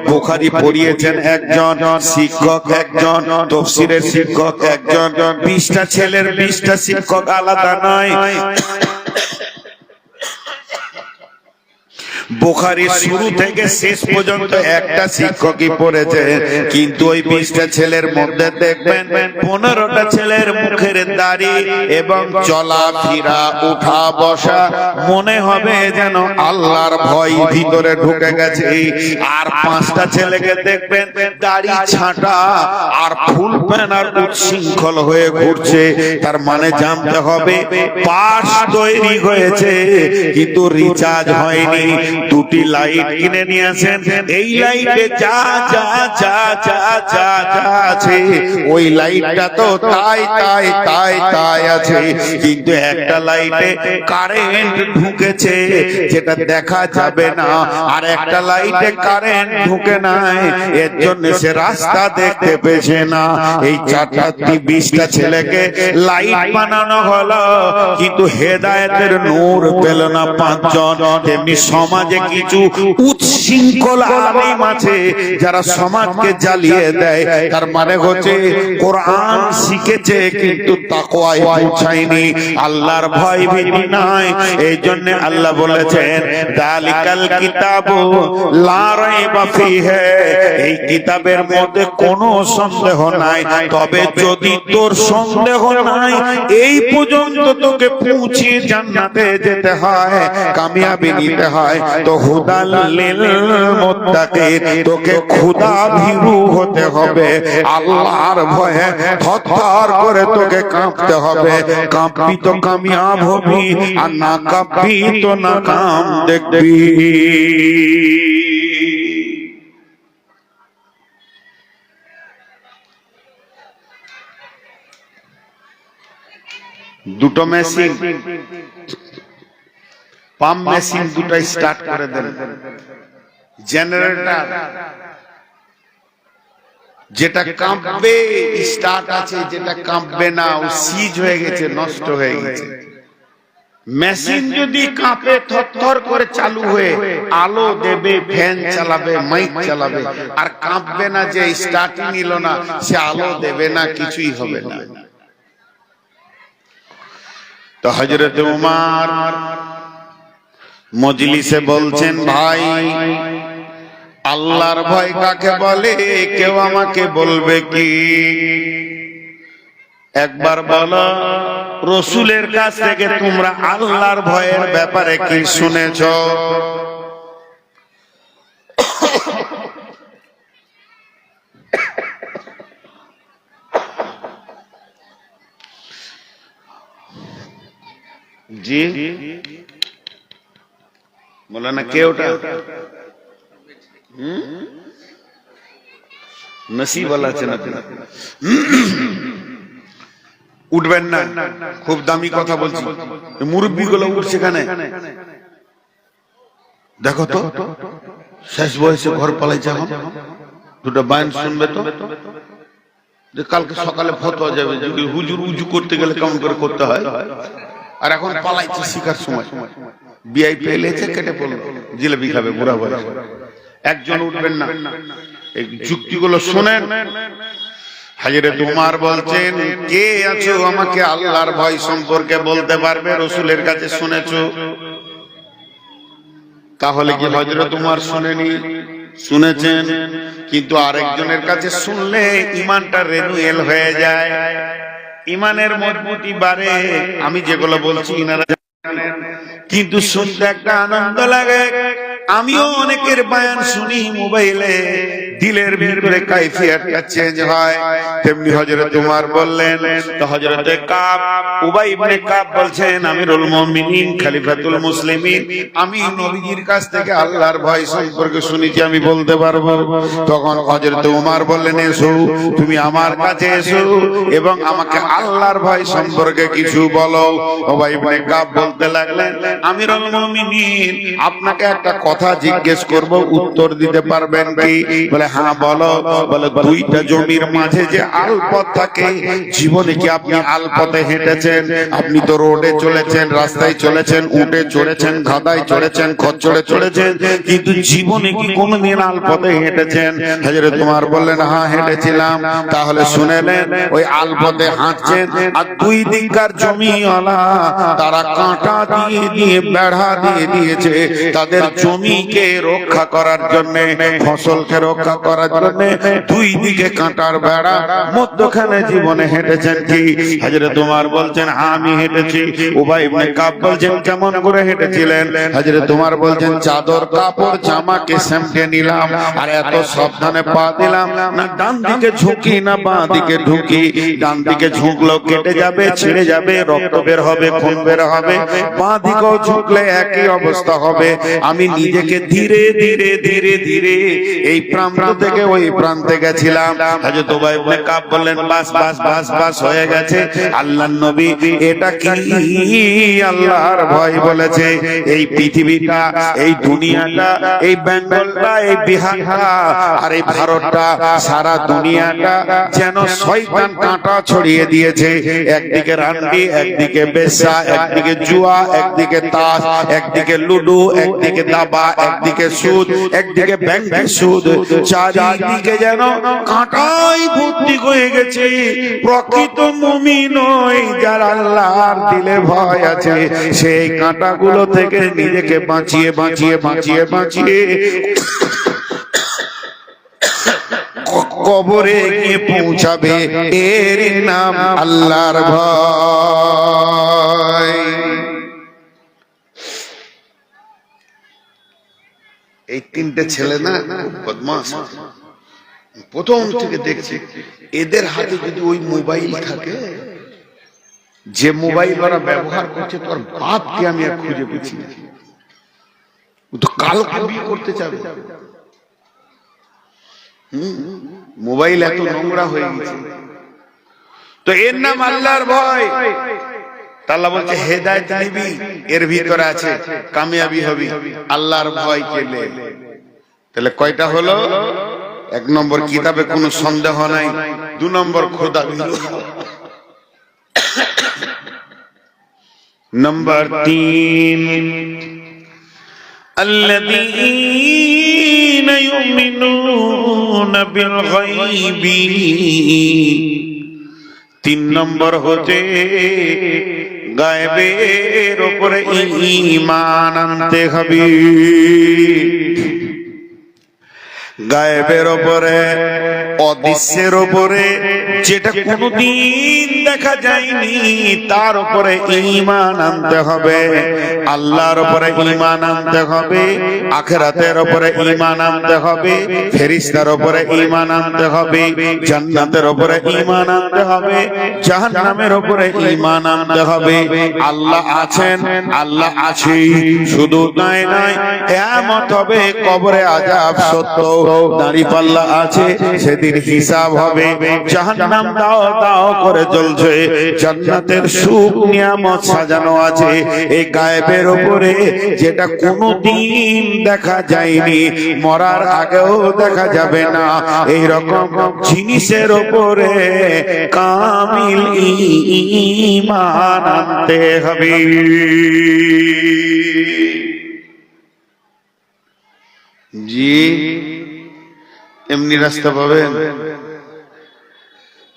বুখারী পড়িয়েছেন একজন, শিক্ষক একজন, তাফসীরের শিক্ষক একজন, 20টা ছেলের 20টা শিক্ষক আলাদা নয়। বুখারী শুরু থেকে শেষ পর্যন্ত একটা শিক্ষকই পড়েছে, কিন্তু ওই 20টা ছেলের মধ্যে দেখবেন 15টা ছেলের মুখের দাড়ি এবং চলাফেরা উঠা বসা মনে হবে যেন আল্লাহর ভয় ভিতরে ঢুকে গেছে। আর 5টা ছেলেকে দেখবেন দাড়ি ছাঁটা আর ফুল প্যান্ট আর উচ্ছৃঙ্খল হয়ে ঘুরছে, তার মানে জানতে হবে পাস তৈরি হয়েছে কিন্তু রিচার্জ হয়নি। দুটি লাইট কিনে নিয়ে আসেন, এই লাইটে যা যা যা যা যা যা আছে ওই লাইটটা তো তাই তাই তাই তাই আছে, কিন্তু একটা লাইটে কারেন্ট ঢুকেছে যেটা দেখা যাবে না, আর একটা লাইটে কারেন্ট ঢুকে নাই, এর জন্য সে রাস্তা দেখতে পেছে না। এই 20টা ছেলেকে লাইট বানানো হলো, কিন্তু হেদায়েতের নূর পেল না 5 জন। তেমনি সমাজে সমাজে কিছু উচ্ছৃঙ্খল আলেম আছে যারা সমাজকে জ্বালিয়ে দেয়, তার মানে হচ্ছে কোরআন শিখেছে কিন্তু তাকওয়ায় পৌঁছায়নি, আল্লাহর ভয় ভীতি নাই। এই জন্য আল্লাহ বলেছেন যালিকাল কিতাবু লা রাইবা ফিহি, এই কিতাবের মধ্যে কোনো সন্দেহ নাই। তবে যদি তোর সন্দেহ নাই, এই পর্যন্ত তোকে পৌঁছিয়ে জান্নাতে যেতে হয়, কামিয়াবি নিতে হয়, তো হুদাল লিল মুত্তাকিন, তোকে খোদা ভীরু হতে হবে, আল্লাহর ভয়ে থরথর করে তোকে কাঁপতে হবে। কাঁপবি তো কামিয়াব হবি, আর না কাঁপবি তো নাকাম দেখবি। দুটো মেশিন, পাম্প মেশিন দুটো স্টার্ট করে দেন। জেনারেটর যেটা কাঁপবে স্টার্ট আছে, যেটা কাঁপবে না ও সিজ হয়ে গেছে, নষ্ট হয়ে গেছে। মেশিন যদি কাঁপে থরথর করে চালু হয়ে আলো দেবে, ফ্যান চালাবে, মাইক চালাবে, আর কাঁপবে না, যে স্টার্ট নিল না সে আলো দেবে না, কিছুই হবে না। তো হযরত উমর মজলিসে বলছেন, ভাই আল্লাহর ভয় কাকে বলে কেউ আমাকে বলবে কি? একবার বলো রাসূলের কাছ থেকে তোমরা আল্লাহর ভয়ের ব্যাপারে কি শুনেছো? জি বলে না, কে ওটা? নসিব আল্লাহ আছেন, উঠবেন না, খুব দামি কথা বলছি। মুরব্বী গুলো উঠছে কেন দেখো তো, শেষ বয়সে ঘর পালাইছে, এখন দুটো বায়ান শুনবে তো, যে কালকে সকালে ফতোয়া যাবে যে হুজুর উজু করতে গেলে কেমন করে করতে হয়, আর এখন পালাইছে শিখার সময়। বিআইপি এলেছে, কেটে পড়লো, জিলেবি খাবে বুড়া বয়স। একজন উঠবেন না, এই যুক্তিগুলো শোনেন। হযরত উমর বলছেন, কে আছো আমাকে আল্লাহর ভয় সম্পর্কে বলতে পারবে? রাসূলের কাছে শুনেছো? তাহলে কি হযরত উমর শুনেনি? শুনেছেন, কিন্তু আরেকজনের কাছে শুনলে ইমানটা রিনিউয়াল হয়ে যায়, ইমানের মজবুতি বাড়ে। আমি যেগুলো বলছি ইনারা জানেন, কিন্তু শুনতে একটা আনন্দ লাগে। আমিও অনেকের বয়ান শুনি মোবাইলে, দিলের ভিতরে কাইফিয়াতটা চেঞ্জ হয়। তেমনি হযরত উমর বললেন, তো হযরত কাব, উবাই ইবনে কাব বলছেন, আমিরুল মুমিনিন, খলিফাতুল মুসলিমিন, আমি নবীজির কাছ থেকে আল্লাহর ভয় সম্পর্কে শুনেছি, আমি বলতে পারবো। তখন হযরত উমর বললেন, এসো, তুমি আমার কাছে এসো এবং আমাকে আল্লাহর ভয় সম্পর্কে কিছু বলো। উবাই ইবনে কাব বলতে লাগলেন, আমিরুল মুমিনিন, আপনাকে একটা কথা জিজ্ঞেস করব, উত্তর দিতে পারবেন কি? বলে, হ্যাঁ বলো। বলে, দুইটা জমির মাঝে যে আলপথ থাকে, জীবনে কি আপনি আলপথে হেঁটেছেন? আপনি তো রোডে চলেছেন, রাস্তায় চলেছেন, উঠে চড়েছেন, গাধায় চড়েছেন, খচ্চরে চড়েছেন, কিন্তু জীবনে কি কোনোদিন আলপথে হেঁটেছেন? হযরত উমর বললেন, হ্যাঁ হেঁটেছিলাম। তাহলে শুনেলেন, ওই আলপথে হাঁটছেন, আর দুই দিককার জমিওয়ালা তারা কাঁটা দিয়ে দিয়ে বেড়া দিয়ে দিয়েছে তাদের জমিকে রক্ষা করার জন্য, ফসলকে রক্ষা করার জন্য দুই দিকে কাঁটার বেড়া, মধ্যখানে জীবনে হেঁটেছেন কি? হযরত উমর বলছেন, আমি হেঁটেছি। উবাই ইবনে কাব বলছেন, কেমন করে হেঁটেছিলেন? হযরত উমর বলছেন, চাদর কাপড় জামাকে সেমটে নিলাম, আর এত সাবধানে পা দিলাম না ডান দিকে ঝুঁকি না বাঁ দিকে ঢুকি। ডান দিকে ঝুঁকলেও কেটে যাবে, ছিঁড়ে যাবে, রক্ত বের হবে, খুন বের হবে, বাঁ দিকেও ঝুঁকলে একই অবস্থা হবে। আমি নিজেকে ধীরে ধীরে ধীরে ধীরে এই প্রান্ত প্রান্ত থেকে ওই প্রান্তে গেছিলাম। হযরত উবাই ইবনে কাব বললেন বাস বাস বাস বাস হয়ে গেছে। আল্লাহর নবী এটা কি আল্লাহর ভয় বলেছে, এই পৃথিবীটা, এই দুনিয়াটা, এই বেঙ্গলটা, এই বিহারটা আর এই ভারতটা, সারা দুনিয়াটা যেন শয়তান কাঁটা ছড়িয়ে দিয়েছে। একদিকে রান্ডি, একদিকে বেশ্যা, একদিকে জুয়া, একদিকে তাস, একদিকে লুডো, একদিকে দাবা, একদিকে সুদ, একদিকে ব্যাংকে সুদ, চারিদিকে যেন কাঁটাই ভর্তি হয়ে গেছে। প্রকৃত মুমিন ওই যার আল্লাহর দিলে ভয় আছে, সেই কাঁটাগুলো থেকে নিজেকে বাঁচিয়ে বাঁচিয়ে বাঁচিয়ে বাঁচিয়ে কবরে গিয়ে পৌঁছাবে। এর নাম আল্লাহর ভয়। এই তিনটে ছেলে না বদমাশ, প্রথম থেকে দেখছি এদের হাতে যদি ওই মোবাইল থাকে, যে মোবাইল ওরা ব্যবহার করছে, তোর বাপকে আমি আর খুঁজে পেয়েছি না। তো কালকে বিয়ে করতে চাবে। মোবাইল এত নোংরা হয়ে গেছে, তো এর নাম আল্লাহর ভয়। আল্লাহ বলছে হেদায়েত নিবি, এর ভিতরে আছে কামিয়াবি হবি। আল্লাহর ভয় কেলে, তাহলে কয়টা হলো? এক নম্বর কিতাবে কোনো সন্দেহ নাই, দু নম্বর খোদা, নম্বর 3 আল্লাযীনা ইউমিনুনা বিল গায়বি। 3 নম্বর হচ্ছে গায়েবের উপরে ঈমান আনতে হবে। গায়েবের উপরে, অদৃশ্যের উপরে, যেটা কোনদিন দেখা যায়নি তার উপরে ঈমান আনতে হবে। আল্লাহর উপরে ঈমান আনতে হবে, আখিরাতের উপরে ঈমান আনতে হবে, ফেরেশতার উপরে ঈমান আনতে হবে, জান্নাতের উপরে ঈমান আনতে হবে, জাহান্নামের উপরে ঈমান আনতে হবে। আল্লাহ আছেন, আল্লাহ আছে, শুধু তাই নয়, কিয়ামত হবে, কবরে আযাব সত্য, দাঁড়িপাল্লা আছে, সেদিন হিসাব হবে। জাহান্নাম দাও দাও করে জ্বলছে, জান্নাতের সুখ নিয়ামত সাজানো আছে। এই গায়েবের উপরে, যেটা কোনোদিন দেখা যায়নি, মরার আগেও দেখা যাবে না, এই রকম জিনিসের উপরে কামিল ঈমান আনতে হবে। জি, এমনি রাস্তা পাবেন।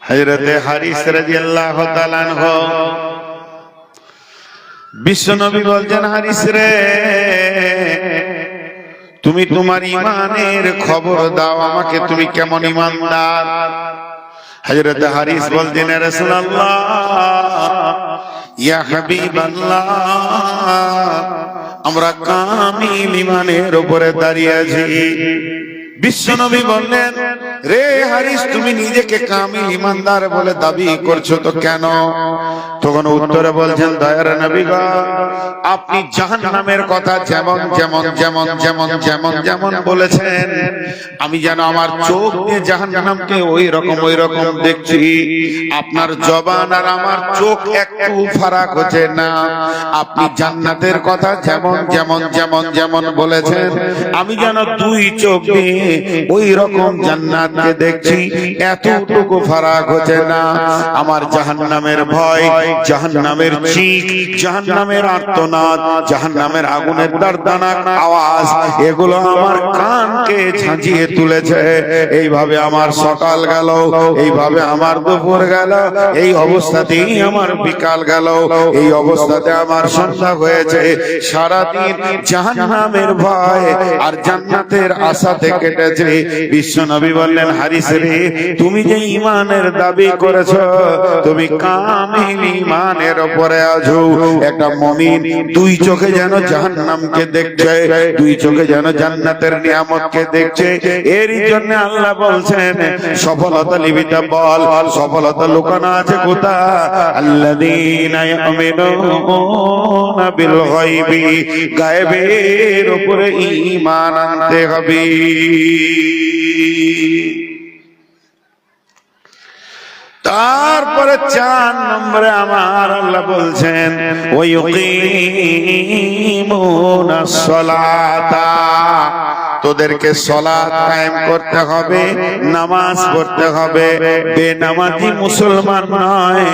হযরতে হারিস রাদিয়াল্লাহু তাআলা আনহু, বিশ্বনবী বলছেন, হারিস রে, তুমি তোমার ঈমানের খবর দাও আমাকে, তুমি কেমন ঈমানদার? হযরতে হারিস বলছেন, ইয়া রাসূলুল্লাহ, ইয়া হাবিবাল্লাহ, আমরা কামিল ঈমানের উপরে দাঁড়িয়ে আছি। বিশ্বনবী বললেন, রে হারিস, তুমি নিজেকে কামিল ঈমানদার বলে দাবি করছো তো কেন? তখন উত্তরে বলছেন, দয়ার নবী গো, আপনি জাহান্নামের কথা যেমন যেমন যেমন যেমন যেমন যেমন বলেছেন, আমি যেন আমার চোখ দিয়ে জাহান্নামকে ওই রকম দেখছি। আপনার জবান আর আমার চোখ একটু ফারাক হচ্ছে না। আপনি জান্নাতের কথা যেমন যেমন যেমন যেমন বলেছেন, আমি যেন দুই চোখ দিয়ে ওই রকম জান্নাতকে দেখছি, এতটুকু ফারাক হচ্ছে না। আমার জাহান্নামের ভয়, জাহান্নামের চিৎ, জাহান্নামের আর্তনাদ, জাহান্নামের আগুনের দারদানাক আওয়াজ, এগুলো আমার কানকে ঝাঁঝিয়ে তুলেছে। এইভাবে আমার সকাল গেল, এইভাবে আমার দুপুর গেল, এই অবস্থাতেই আমার বিকাল গেল, এই অবস্থাতে আমার সন্ধ্যা হয়েছে। সারাদিন জাহান্নামের ভয় আর জান্নাতের আশাতে কেটেছে। বিশ্বনবী বললেন, হারিস রে, তুমি যে ঈমানের দাবি করেছো, তুমি কামিল ঈমানের উপরে আছো। একটা মুমিন দুই চোখে যেন জাহান্নামকে দেখছে, দুই চোখে যেন জান্নাতের নিয়ামতকে দেখছে। এরই জন্য আল্লাহ বলছেন, সফলতা লিবিতা বল, সফলতা লুকানো আছে কোথায়? আল্লাযীনা ইউমিনুনা বিল গায়বি, গায়েবের উপরে ঈমান আনতে হবে। তারপরে 4 নম্বরে আমার আল্লাহ বলছেন ওয়ায়ুকিমুনাস সালাতা, তোদেরকে সালাত কায়েম করতে হবে, নামাজ পড়তে হবে। বেনামাজি মুসলমান নয়,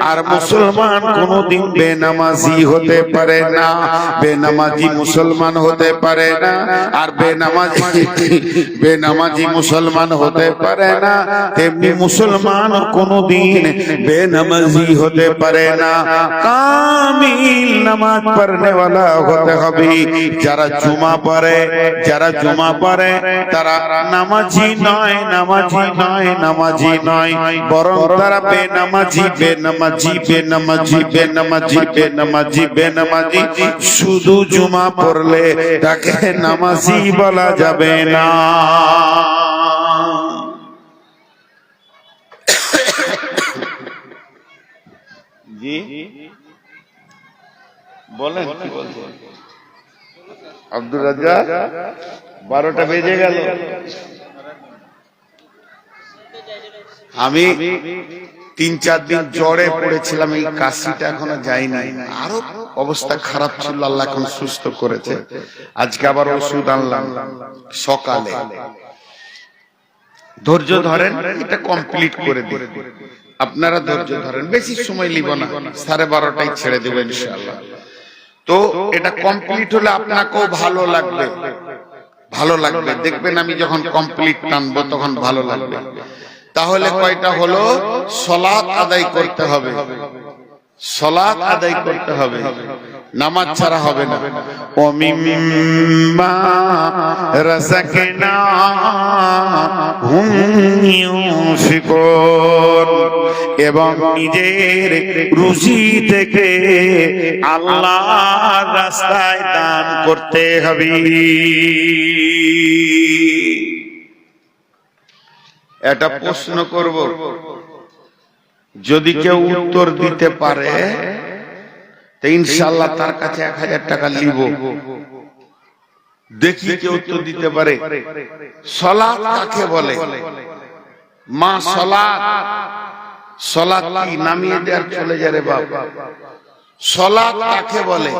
আর মুসলমান কোনোদিন বেনামাজি হতে পারে না। বেনামাজি মুসলমান হতে পারে না, আর বেনামাজি মুসলমান হতে পারে না, তেমনি মুসলমান কোনোদিন বেনামাজি হতে পারে না। কামিল নামাজ পড়নে ওয়ালা হতে হবে। যারা জুমা পড়ে, যারা জুমা পড়ে তারা নামাজি নয়, নামাজি নয়, নামাজি নয়, বরং তারা বেনামাজি, বেনামাজি, বেনামাজি, বেনামাজি, বেনামাজি, বেনামাজি। শুধু জুমা পড়লে তাকে নামাজি বলা যাবে না। জি বলেন, কি বলছেন আব্দুর রাজ্জাক? 12টা বেজে গেল। আমি 3-4 দিন জ্বরে পড়েছিলাম, এই কাশিটা এখনো যায়নি, আরো অবস্থা খারাপ ছিল, আল্লাহ এখন সুস্থ করেছে। আজকে আবার ওষুধ আনলাম সকালে। ধৈর্য ধরেন, এটা কমপ্লিট করে দিন। আপনারা ধৈর্য ধরেন, বেশি সময় নিব না, 12:30টায় ছেড়ে দেব ইনশাআল্লাহ। তো এটা কমপ্লিট হলে আপনাকেও ভালো লাগবে, ভালো লাগবে, দেখবেন আমি যখন কমপ্লিট টানবো তখন ভালো লাগবে। তাহলে কয়টা হলো? সালাত আদায় করতে হবে, সালাত আদায় করতে হবে, নামাজ ছাড়া হবে না। ও মিম্মা রাযাকনাহুম ইউনফিকুন, এবং নিজের রুজি থেকে আল্লাহর রাস্তায় দান করতে হবে। এটা প্রশ্ন করব, যদি কেউ উত্তর দিতে পারে তো ইনশাআল্লাহ তার কাছে 1000 টাকা নিব। দেখি কেউ উত্তর দিতে পারে। সালাত কাকে বলে? মা সালাত, সালাত কি? নামিয়ে দেয়ার চলে যায় রে বাপ। সালাত কাকে বলে?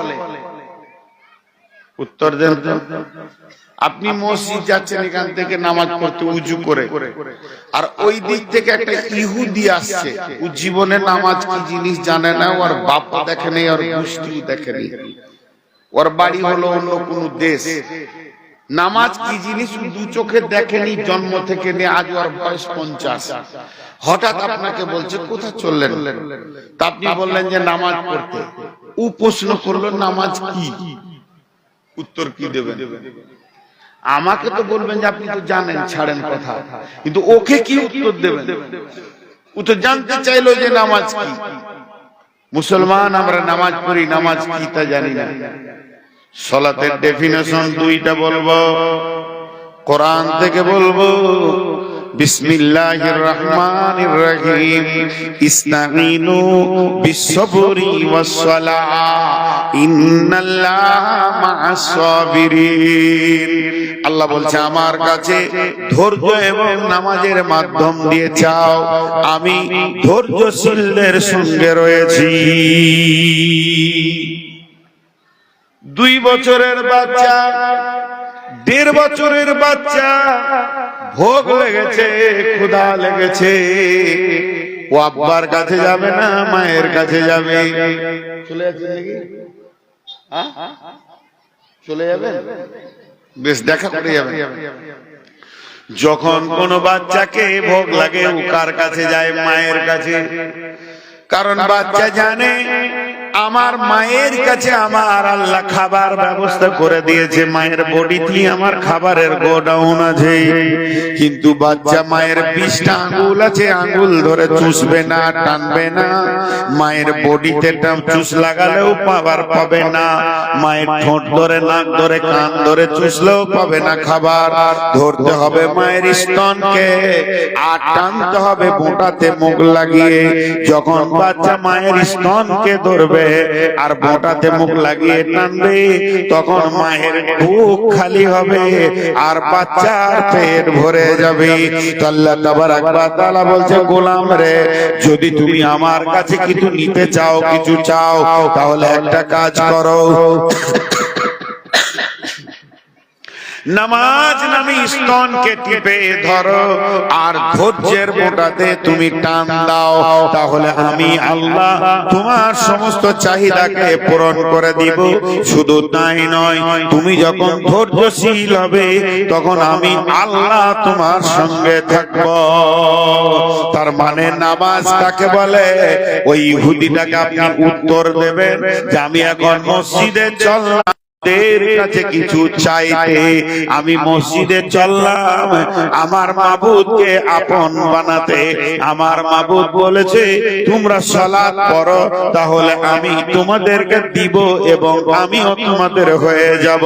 উত্তর দেন। আপনি মসজিদ যাচ্ছেন, এখান থেকে নামাজ পড়তে উজু করে, আর ওই দিক থেকে একটা ইহুদি আসছে, ও জীবনে নামাজ কি জিনিস জানে না, ওর বাপ দেখে নেই, ওর গোষ্ঠী দেখে নেই, ওর বাড়ি হলো অন্য কোন দেশ। নামাজ কি জিনিস দু চোখে দেখেনি, জন্ম থেকে নিয়ে আজ ওর বয়স 50। হঠাৎ আপনাকে বলছে কোথায় চললেন, তা আপনি বললেন যে নামাজ পড়তে। ও প্রশ্ন করলো নামাজ কি? উত্তর কি দেবেন? আমাকে তো বলবেন যে আপনি তো জানেন, ছাড়েন কথা, কিন্তু ওকে কি উত্তর দেবেন? ও তো জানতে চাইলো যে নামাজ কি। মুসলমান আমরা নামাজ পড়ি, নামাজ কি তা জানি না। সালাতের ডেফিনেশন 2টা বলবো, কোরআন থেকে বলবো। বিসমিল্লাহির রহমানির রহিম, ইসতাঈনু বিস-সাবরি ওয়াস-সালাহ ইন্নাল্লাহা মা'আস সাবিরিন। আল্লাহ বলছে আমার কাছে ধৈর্য এবং নামাজের মাধ্যম দিয়ে চাও, আমি ধৈর্যশীলদের সঙ্গে রয়েছি। 2 বছরের বাচ্চা, 1.5 বছরের বাচ্চা, ভোগ লেগেছে, ক্ষুধা লেগেছে, ও আব্বার কাছে যাবে না মায়ের কাছে যাবে? চলে যাচ্ছে নাকি? চলে যাবে, বেশ দেখা করে যাবে। যখন কোন বাচ্চাকে ভোগ লাগে ও কার কাছে যায়? মায়ের কাছে। কারণ বাচ্চা জানে আমার মায়ের কাছে আমার আল্লাহ খাবার ব্যবস্থা করে দিয়েছে, মায়ের বডিতে আমার খাবারের গোডাউন আছে। কিন্তু বাচ্চা মায়ের 20টা আঙ্গুল আছে, আঙ্গুল ধরে চুষবে না, টানবে না। মায়ের বডিতে চুষ লাগালেও পাবার পাবে না, মায়ের ঠোঁট ধরে, নাক ধরে, কান ধরে চুষলেও পাবে না খাবার। ধরতে হবে মায়ের স্তনকে, আর টানতে হবে বোঁটাতে মুখ লাগিয়ে। যখন বাচ্চা মায়ের স্তনকে ধরবে ধরবে আর বোঁটাতে মুখ লাগিয়ে টানবে, তখন মায়ের বুক খালি হবে আর বাচ্চার পেট ভরে যাবে। তো আল্লাহ তাবারাক ওয়া তাআলা বলছে, গোলাম রে, যদি তুমি আমার কাছে কিছু নিতে চাও, কিছু চাও, তাহলে একটা কাজ করো, নামাজ নামে স্তনকে টিপে ধরো আর ধৈর্যের বোঁটাতে তুমি টান দাও, তাহলে আমি আল্লাহ তোমার সমস্ত চাহিদাকে পূরণ করে দিব। শুধু তাই নয়, তুমি যখন ধৈর্যশীল হবে তখন আমি আল্লাহ তোমার সঙ্গে থাকব। তার মানে নামাজ কাকে বলে? ওই ইহুদিটাকে আপনি উত্তর দেবেন যে আমি এখন মসজিদে চললাম দের কাছে কিছু চাইতে, আমি মসজিদে চললাম আমার মাবুদকে আপন বানাতে। আমার মাবুদ বলেছে তোমরা সালাত পড়ো, তাহলে আমি তোমাদেরকে দিব এবং আমিও তোমাদের হয়ে যাব।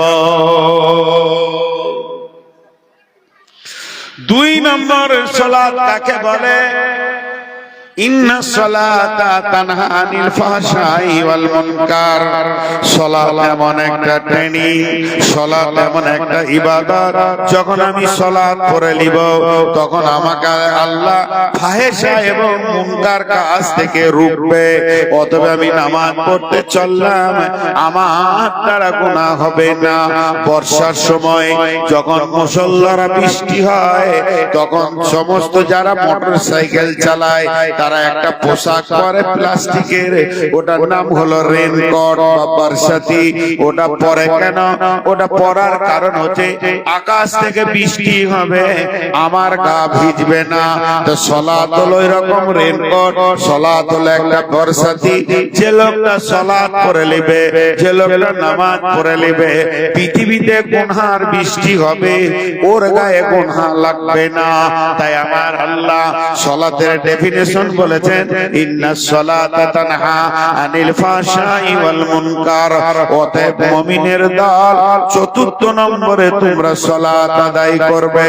2 নম্বর সালাত কাকে বলে? ইন্না সালাতা তানহা আনিল ফাহশাই ওয়াল মুনকার। সালাত এমন একটা ট্রেনিং, সালাত এমন একটা ইবাদত, যখন আমি সালাত পড়ে নিব তখন আমাকে আল্লাহ ফাহেশা এবং মুনকার কাজ থেকে রুখবে। অতএব আমি নামাজ পড়তে চললাম, আমার দ্বারা গুনাহ হবে না। বর্ষার সময় যখন মুষলধারে বৃষ্টি হয়, তখন সমস্ত যারা মোটরসাইকেল চালায় তারা একটা পোশাক পরে প্লাস্টিকের, ওটার নাম হলো রেনকোট বা বর্ষাতি। ওটা পরে কেন? ওটা পরার কারণ হচ্ছে আকাশ থেকে বৃষ্টি হবে, আমার গা ভিজবে না। তো সালাত হলো এরকম রেনকোট, সালাত হলো একটা বর্ষাতি। যে লোকটা সালাত পড়ে নেবে, যে লোকটা নামাজ পড়ে নেবে, পৃথিবীতে গুনহার বৃষ্টি হবে, ওর গায়ে গুনহা লাগবে না। তাই আমার আল্লাহ সালাতের ডেফিনেশন বলেছেন, ইন্নাস সালাতা তানহা আনিল ফাহশাই ওয়াল মুনকার। অতএব মুমিনের দল 4 নম্বরে তোমরা সালাত আদায় করবে।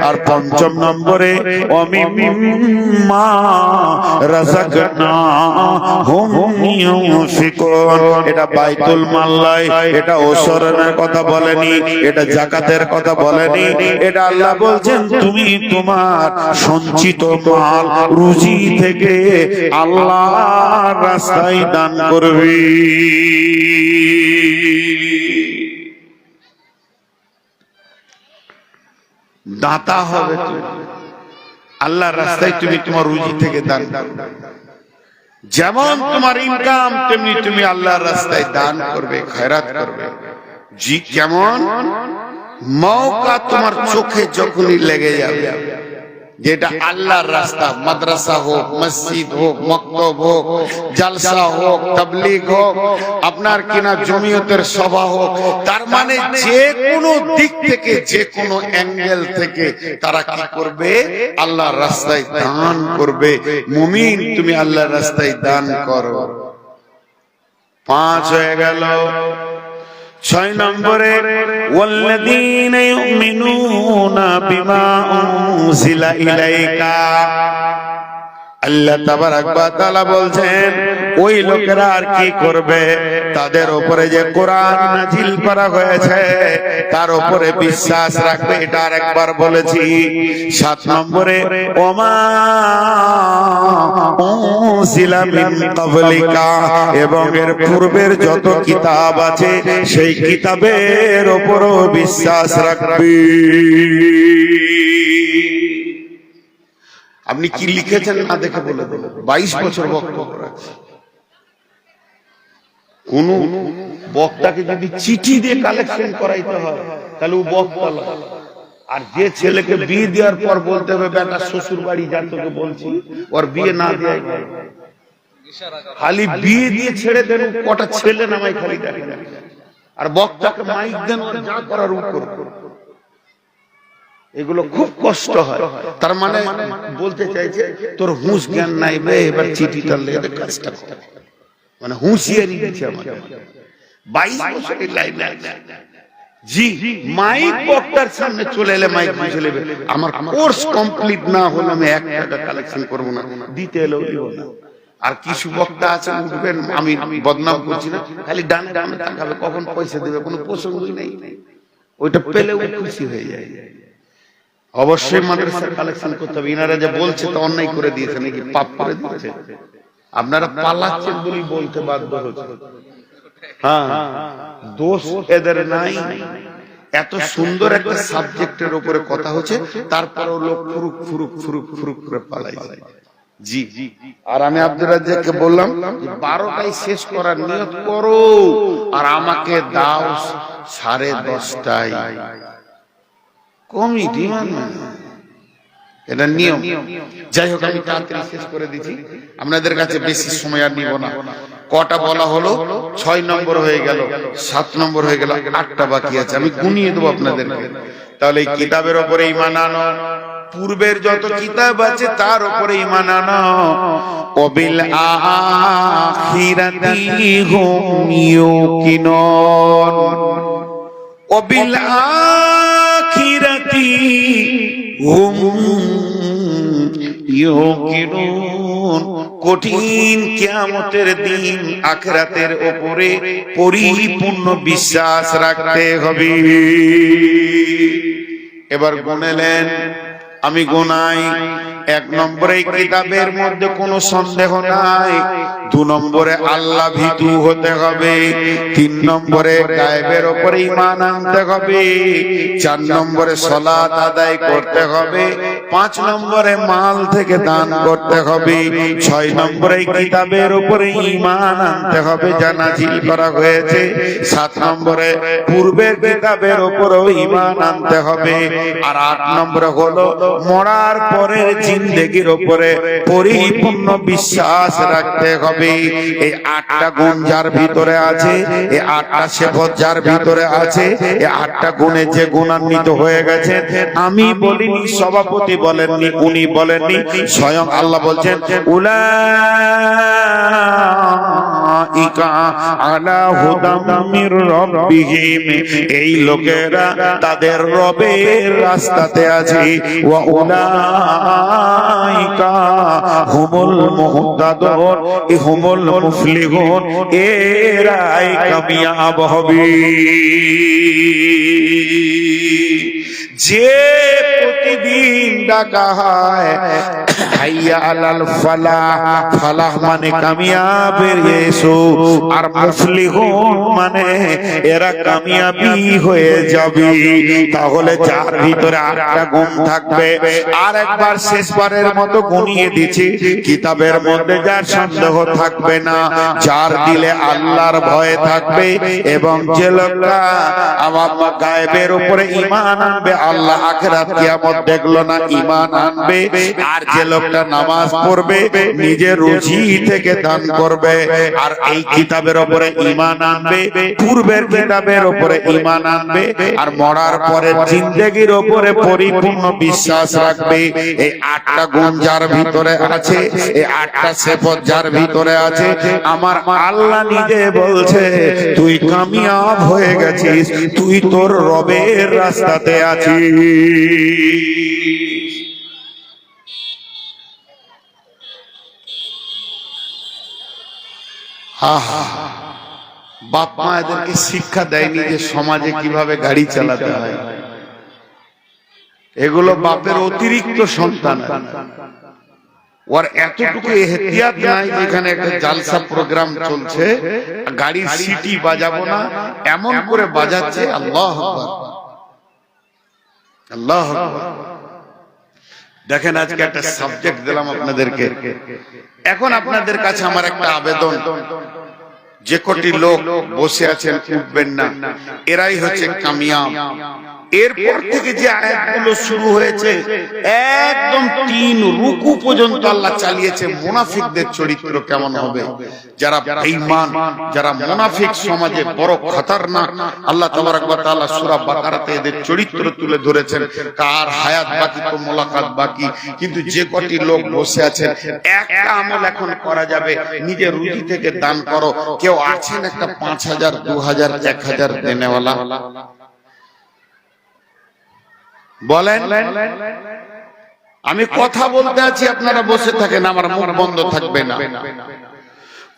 আর 5 নম্বরে ওয়ামিম্মা রাযাকনাহুম ইউনফিকুন। এটা বাইতুল মাল নয়, এটা ওসরের কথা বলেনি, এটা যাকাতের কথা বলেনি। এটা আল্লাহ বলছেন তুমি তোমার সঞ্চিত মাল রুজি থেকে আল্লাহর রাস্তায় দান করবে। দাতা হবে তুমি, আল্লাহর রাস্তায় তুমি তোমার রুজি থেকে দান করবে। যেমন তোমার ইনকাম তেমনি তুমি আল্লাহর রাস্তায় দান করবে, খয়রাত করবে। জি, কেমন মৌকা তোমার চোখে যখনই লেগে যাবে, যেটা আল্লাহর রাস্তা, মাদ্রাসা হোক, মসজিদ হোক, মক্তব হোক, জলসা হোক, তাবলীগ হোক, আপনার কিনা জমিয়তের সভা হোক, তার মানে যে কোনো দিক থেকে, যে কোনো অ্যাঙ্গেল থেকে তারা কি করবে? আল্লাহর রাস্তায় দান করবে। মুমিন, তুমি আল্লাহর রাস্তায় দান করো। 5 হয়ে গেল। 6 নম্বরে ওয়াল্লাযীনা ইউমিনুনা বিমা উনজিলা ইলাইকা। আল্লাহ তাবারাক ওয়া তাআলা বলছেন, ওই লোকেরা আর কি করবে? তাদের উপরে যে কোরআন নাজিল করা হয়েছে তার উপরে বিশ্বাস রাখবে। এটা আরেকবার বলেছি। 7 নম্বরে ওমা উনজিলা মিন ক্বাবলিকা, এবং এর পূর্বের যত কিতাব আছে সেই কিতাবের উপরও বিশ্বাস রাখবে। আপনি কি লিখেছেন না দেখে বলে দেবেন। 22 বছর বক্তব্য রাখছে। কোন বক্তাকে যদি চিঠি দিয়ে কালেকশন করাইতে হয় তাহলে ও বক্তা না। আর যে ছেলেকে বিয়ে দেওয়ার পর বলতে হবে বেটা শ্বশুর বাড়ি যা, তোকে বলছি, ওর বিয়ে না দেয়, খালি বিয়ে দিয়ে ছেড়ে দেন, কটা ছেলে নামাই খালি দাঁড়িয়ে দাঁড়িয়ে, আর বক্তাকে মাইক দেন, যা করার উপর। এগুলো খুব কষ্ট হয়। তার মানে বলতে চাইছে তোর হুঁশ জ্ঞান নাই বে, এবার চিঠিটা লেগে কাজটা কর। মানে হুঁশিয়ারি দিচ্ছে আমাদের। 22 বছরের লাইন। জি, মাইক বক্তার সামনে চলে এলে মাইক বুঝে নেবে। আমার কোর্স কমপ্লিট না হলে আমি 1 টাকা কালেকশন করবো না, দিতে এলেও দিব না। আর কিছু বক্তা আছে উঠবেন, আমি বদনাম করছি না, খালি ডানে ডানে তাকাবে, কখন পয়সা দেবে কোনো প্রসঙ্গই নেই, ওইটা পেলেও খুশি হয়ে যায়। অবশ্যই মাদ্রাসার কালেকশন করতে হবে। ইনারা যে বলছে তা অন্যায় করে দিয়েছে নাকি, পাপ করে দিয়েছে, আপনারা পালাচ্ছেন বলি বলতে বাধ্য হচ্ছে। হ্যাঁ, দোষ এদের নাই। এত সুন্দর একটা সাবজেক্টের উপরে কথা হচ্ছে, তারপরেও লোক ফুরুক ফুরুক ফুরুক ফুরুক করে পালাই যায়। জি, আর আমি আব্দুর রাজ্জাককে বললাম 12টায় শেষ করার নিয়ত করো, আর আমাকে দাও 10:30টায়। কমিটি মানে এটা নিয়ম। যাই হোক, আমি তাড়াতাড়ি শেষ করে দিচ্ছি, আপনাদের কাছে বেশি সময় আর নিব না। কটা বলা হলো? 6 নম্বর হয়ে গেল, 7 নম্বর হয়ে গেল, 8টা বাকি আছে, আমি গুনিয়ে দেবো আপনাদেরকে। তাহলে এই কিতাবের উপরে ঈমান আনো, পূর্বের যত কিতাব আছে তার উপরে ঈমান আনো। ওয়াবিল আখিরাতি হুম ইউকিনুন, ওয়াবিল আখিরাতি হুম ইউকিনুন। কঠিন কিয়ামতের দিন আখিরাতের উপরে পরিপূর্ণ বিশ্বাস রাখতে হবে। এবার গুনেলেন, আমি গোনাই। 1 নম্বরে কিতাবের মধ্যে কোনো সন্দেহ নাই। 2 নম্বরে আল্লাহ ভীতু হতে হবে। 3 নম্বরে গায়েবের উপরে ঈমান আনতে হবে। 4 নম্বরে সালাত আদায় করতে হবে। 5 নম্বরে মাল থেকে দান করতে হবে। 6 নম্বরে কিতাবের উপরে ঈমান আনতে হবে, যা নাযিল করা হয়েছে। 7 নম্বরে পূর্বের কিতাবের উপরেও ঈমান আনতে হবে। আর 8 নম্বরে হলো মরার পরের জিন্দেগির উপরে পরিপূর্ণ বিশ্বাস রাখতে হবে। এই 8টা গুণ যার ভিতরে আছে, এই 8টা সিফাত যার ভিতরে আছে, এই 8টা গুণে যে গুণান্বিত হয়ে গেছে, আমি বলিনি, সভাপতি বলেননি, উনি বলেননি, স্বয়ং আল্লাহ বলছেন উলাইকা আলা হুদাম মির রাব্বিহিম, এই লোকেরা তাদের রবের রাস্তাতে আছে। ওয়া উলাইকা হুমুল মুহতাদুন, হুমুল মুফলিহুন, এরাই কামিয়াব হবে। যে প্রতিদিন ডাকা হয় হাইয়া আলাল ফালাহ, ফালাহ মানে কামিয়াবের এসো, আর মুফলিহুন মানে এরা কামিয়াবি হয়ে যাবে। তাহলে যার ভিতরে 8টা গুণ থাকবে, আর একবার শেষবারের মতো গুনিয়ে দিচ্ছি, কিতাবের মধ্যে যার সন্দেহ থাকবে না, যার দিলে আল্লাহর ভয় থাকবে, এবং যে লোকটা আমার গায়েবের উপরে ঈমান আনবে, আল্লাহ আখিরাত কিয়ামত দেখলো না, ঈমান আনবে। আর যে লোকটা নামাজ পড়বে, নিজের রুজি থেকে দান করবে, আর এই কিতাবের উপরে ঈমান আনবে, পূর্বের কিতাবের উপরে ঈমান আনবে, আর মরার পরে জিন্দেগির উপরে পরিপূর্ণ বিশ্বাস রাখবে। এই 8টা গুণ যার ভিতরে আছে, এই 8টা সিফাত যার ভিতরে আছে, আমার আল্লাহ নিজে বলছে তুই কামিয়াব হয়ে গেছিস, তুই তোর রবের রাস্তাতে আছিস। বাপ মা এদেরকে শিক্ষা দেয়নি যে সমাজে কিভাবে গাড়ি চালাতে হয়। এগুলো বাপের অতিরিক্ত সন্তান, ওর এতটুকু এহতিয়াত নাই, যেখানে একটা জালসা প্রোগ্রাম চলছে, গাড়ির সিটি বাজাবো না, এমন করে বাজাচ্ছে। আল্লাহু আকবার, আল্লাহু আকবার। দেখেন, আজকে একটা সাবজেক্ট দিলাম আপনাদেরকে। এখন আপনাদের কাছে আমার একটা আবেদন, যে কটি লোক বসে আছেন উঠবেন না, এরাই হচ্ছে কামিয়াব। এরপর থেকে যে আয়াতগুলো শুরু হয়েছে, একদম 3 রুকু পর্যন্ত আল্লাহ চালিয়েছে মুনাফিকদের চরিত্র কেমন হবে, যারা বেঈমান, যারা মুনাফিক, সমাজে বড় খতরনাক। আল্লাহ তাবারক ওয়া তাআলা সূরা বাকারাতে এদের চরিত্র তুলে ধরেছেন। কার হায়াত বাকি তো মোলাকাত বাকি। কিন্তু যে কটি লোক বসে আছেন, একটা আমল এখন করা যাবে, নিজের রুজি থেকে দান করো। কেউ আছেন একটা 5000, 2000, 1000 দেনেওয়ালা? বলেন। আমি কথা বলতে আছি, আপনারা বসে থাকেন, আমার মুখ বন্ধ থাকবে না।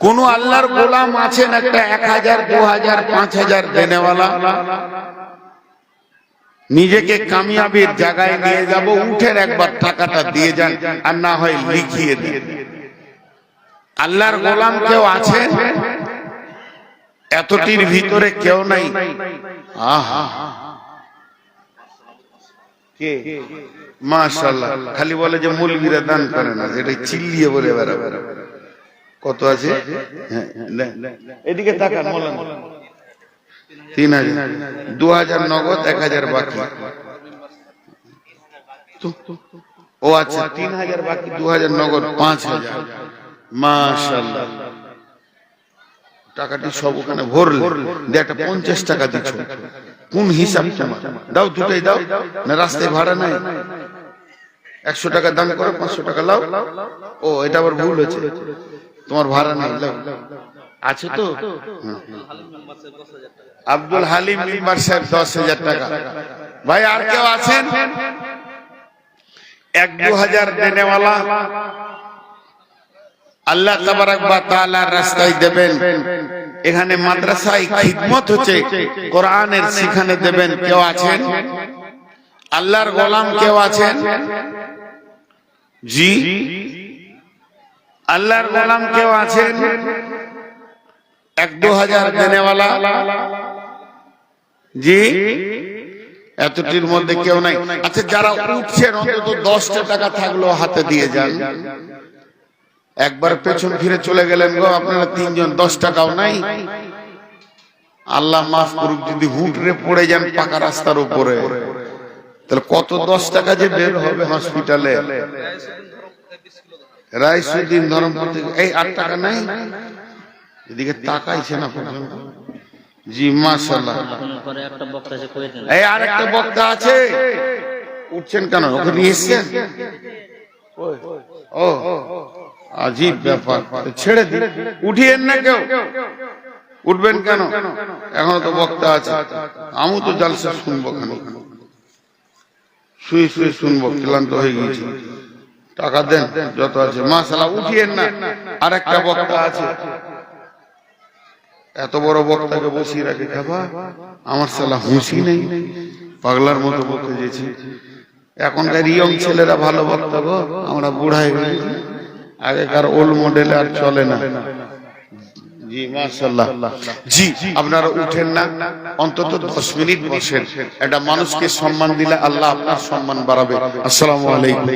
কোন আল্লাহর গোলাম আছেন একটা 1000, 2000, 5000 দেনেওয়ালা? নিজেকে কামিয়াবির জায়গায় নিয়ে যাব, উঠেন একবার টাকাটা দিয়ে যান, আর না হয় লিখিয়ে দিন। আল্লাহর গোলাম কেউ আছেন? এতটির ভিতরে কেউ নাই। আহা, কে? মাশাআল্লাহ। খালি বলে যে মৌলবীরা দান করে না, এটা চিল্লিয়ে বলে বেড়াবে। কত আছে? এদিকে তাকান, মোলানা। 3000, 2000 নগদ, 1000 বাকি। ও আচ্ছা, 3000 বাকি, 2000 নগদ, 5000। মাশাআল্লাহ। টাকাটি সব ওখানে ভরলে, একটা 50 টাকা দিচ্ছ। কোন হিসাব তোমার? দাও, দুটাই দাও না, রাস্তায় ভাড়া নাই। 100 টাকা দান করো, 500 টাকা লাও। ও, এটা আবার ভুল হয়েছে, তোমার ভাড়া নাই, লাও। আছে তো? আব্দুল হালিম মেম্বার সাহেব 10,000 টাকা। ভাই আর কেউ আছেন? 1-2000 দেনেওয়ালা আল্লাহ তাবারাক ওয়া তাআলার রাস্তায় দেবেন। এখানে মাদ্রাসায় খিদমত হচ্ছে, কোরআনের শিখানে দেবেন। কেউ আছেন? আল্লাহর গোলাম কেউ আছেন? জি, আল্লাহর গোলাম কেউ আছেন? 1-2000 দেনেওয়ালা? জি, এতটির মধ্যে কেউ নাই। আচ্ছা, যারা উঠছেন অন্তত 10টা টাকা থাকলেও হাতে দিয়ে যান। একবার পেছন ফিরে চলে গেলেন গো, আপনারা 3 জন, 10 টাকাও নাই। আল্লাহ মাফ করুক, যদি হুটরে পড়ে যান পাকা রাস্তার উপরে, তাহলে কত 10 টাকা যে বের হবে হসপিটালে। রাইসুদ্দিন ধরমপুর থেকে এই 8 টাকা নাই, এদিকে তাকাইছে না পর্যন্ত। জি মাশাআল্লাহ। এই আরেকটা বক্তা আছে, উঠছেন কেন? ওকে নিয়ে এসেছেন? ও, আজীব ব্যাপার, ছেড়ে দিন, উঠিয়েন না কেউ। উঠবেন কেন? এখনো তো বক্তা আছে। আমি তো জালসা শুনবো, কেন শুয়ে শুয়ে শুনবো, ক্লান্ত হয়ে গেছি। টাকা দেন যত আছে। মাশাআল্লাহ, উঠিয়েন না। আর একটা বক্তা আছে, এত বড় বক্তাকে বসিয়ে রাখে। খাবা, আমার সালা হুঁশি নেই, পাগলার মতো বলতে যেছি। এখনকার ইয়ং ছেলেরা ভালো বক্তা গো, আমরা বুড়া হয়ে গেছি। আগেকার ওল্ড মডেল আর চলে না। জি মাশাআল্লাহ। জি, আপনারা উঠেন না, অন্তত 10 মিনিট বসেন। এটা মানুষকে সম্মান দিলে আল্লাহ আপনার সম্মান বাড়াবে। আসসালামু আলাইকুম।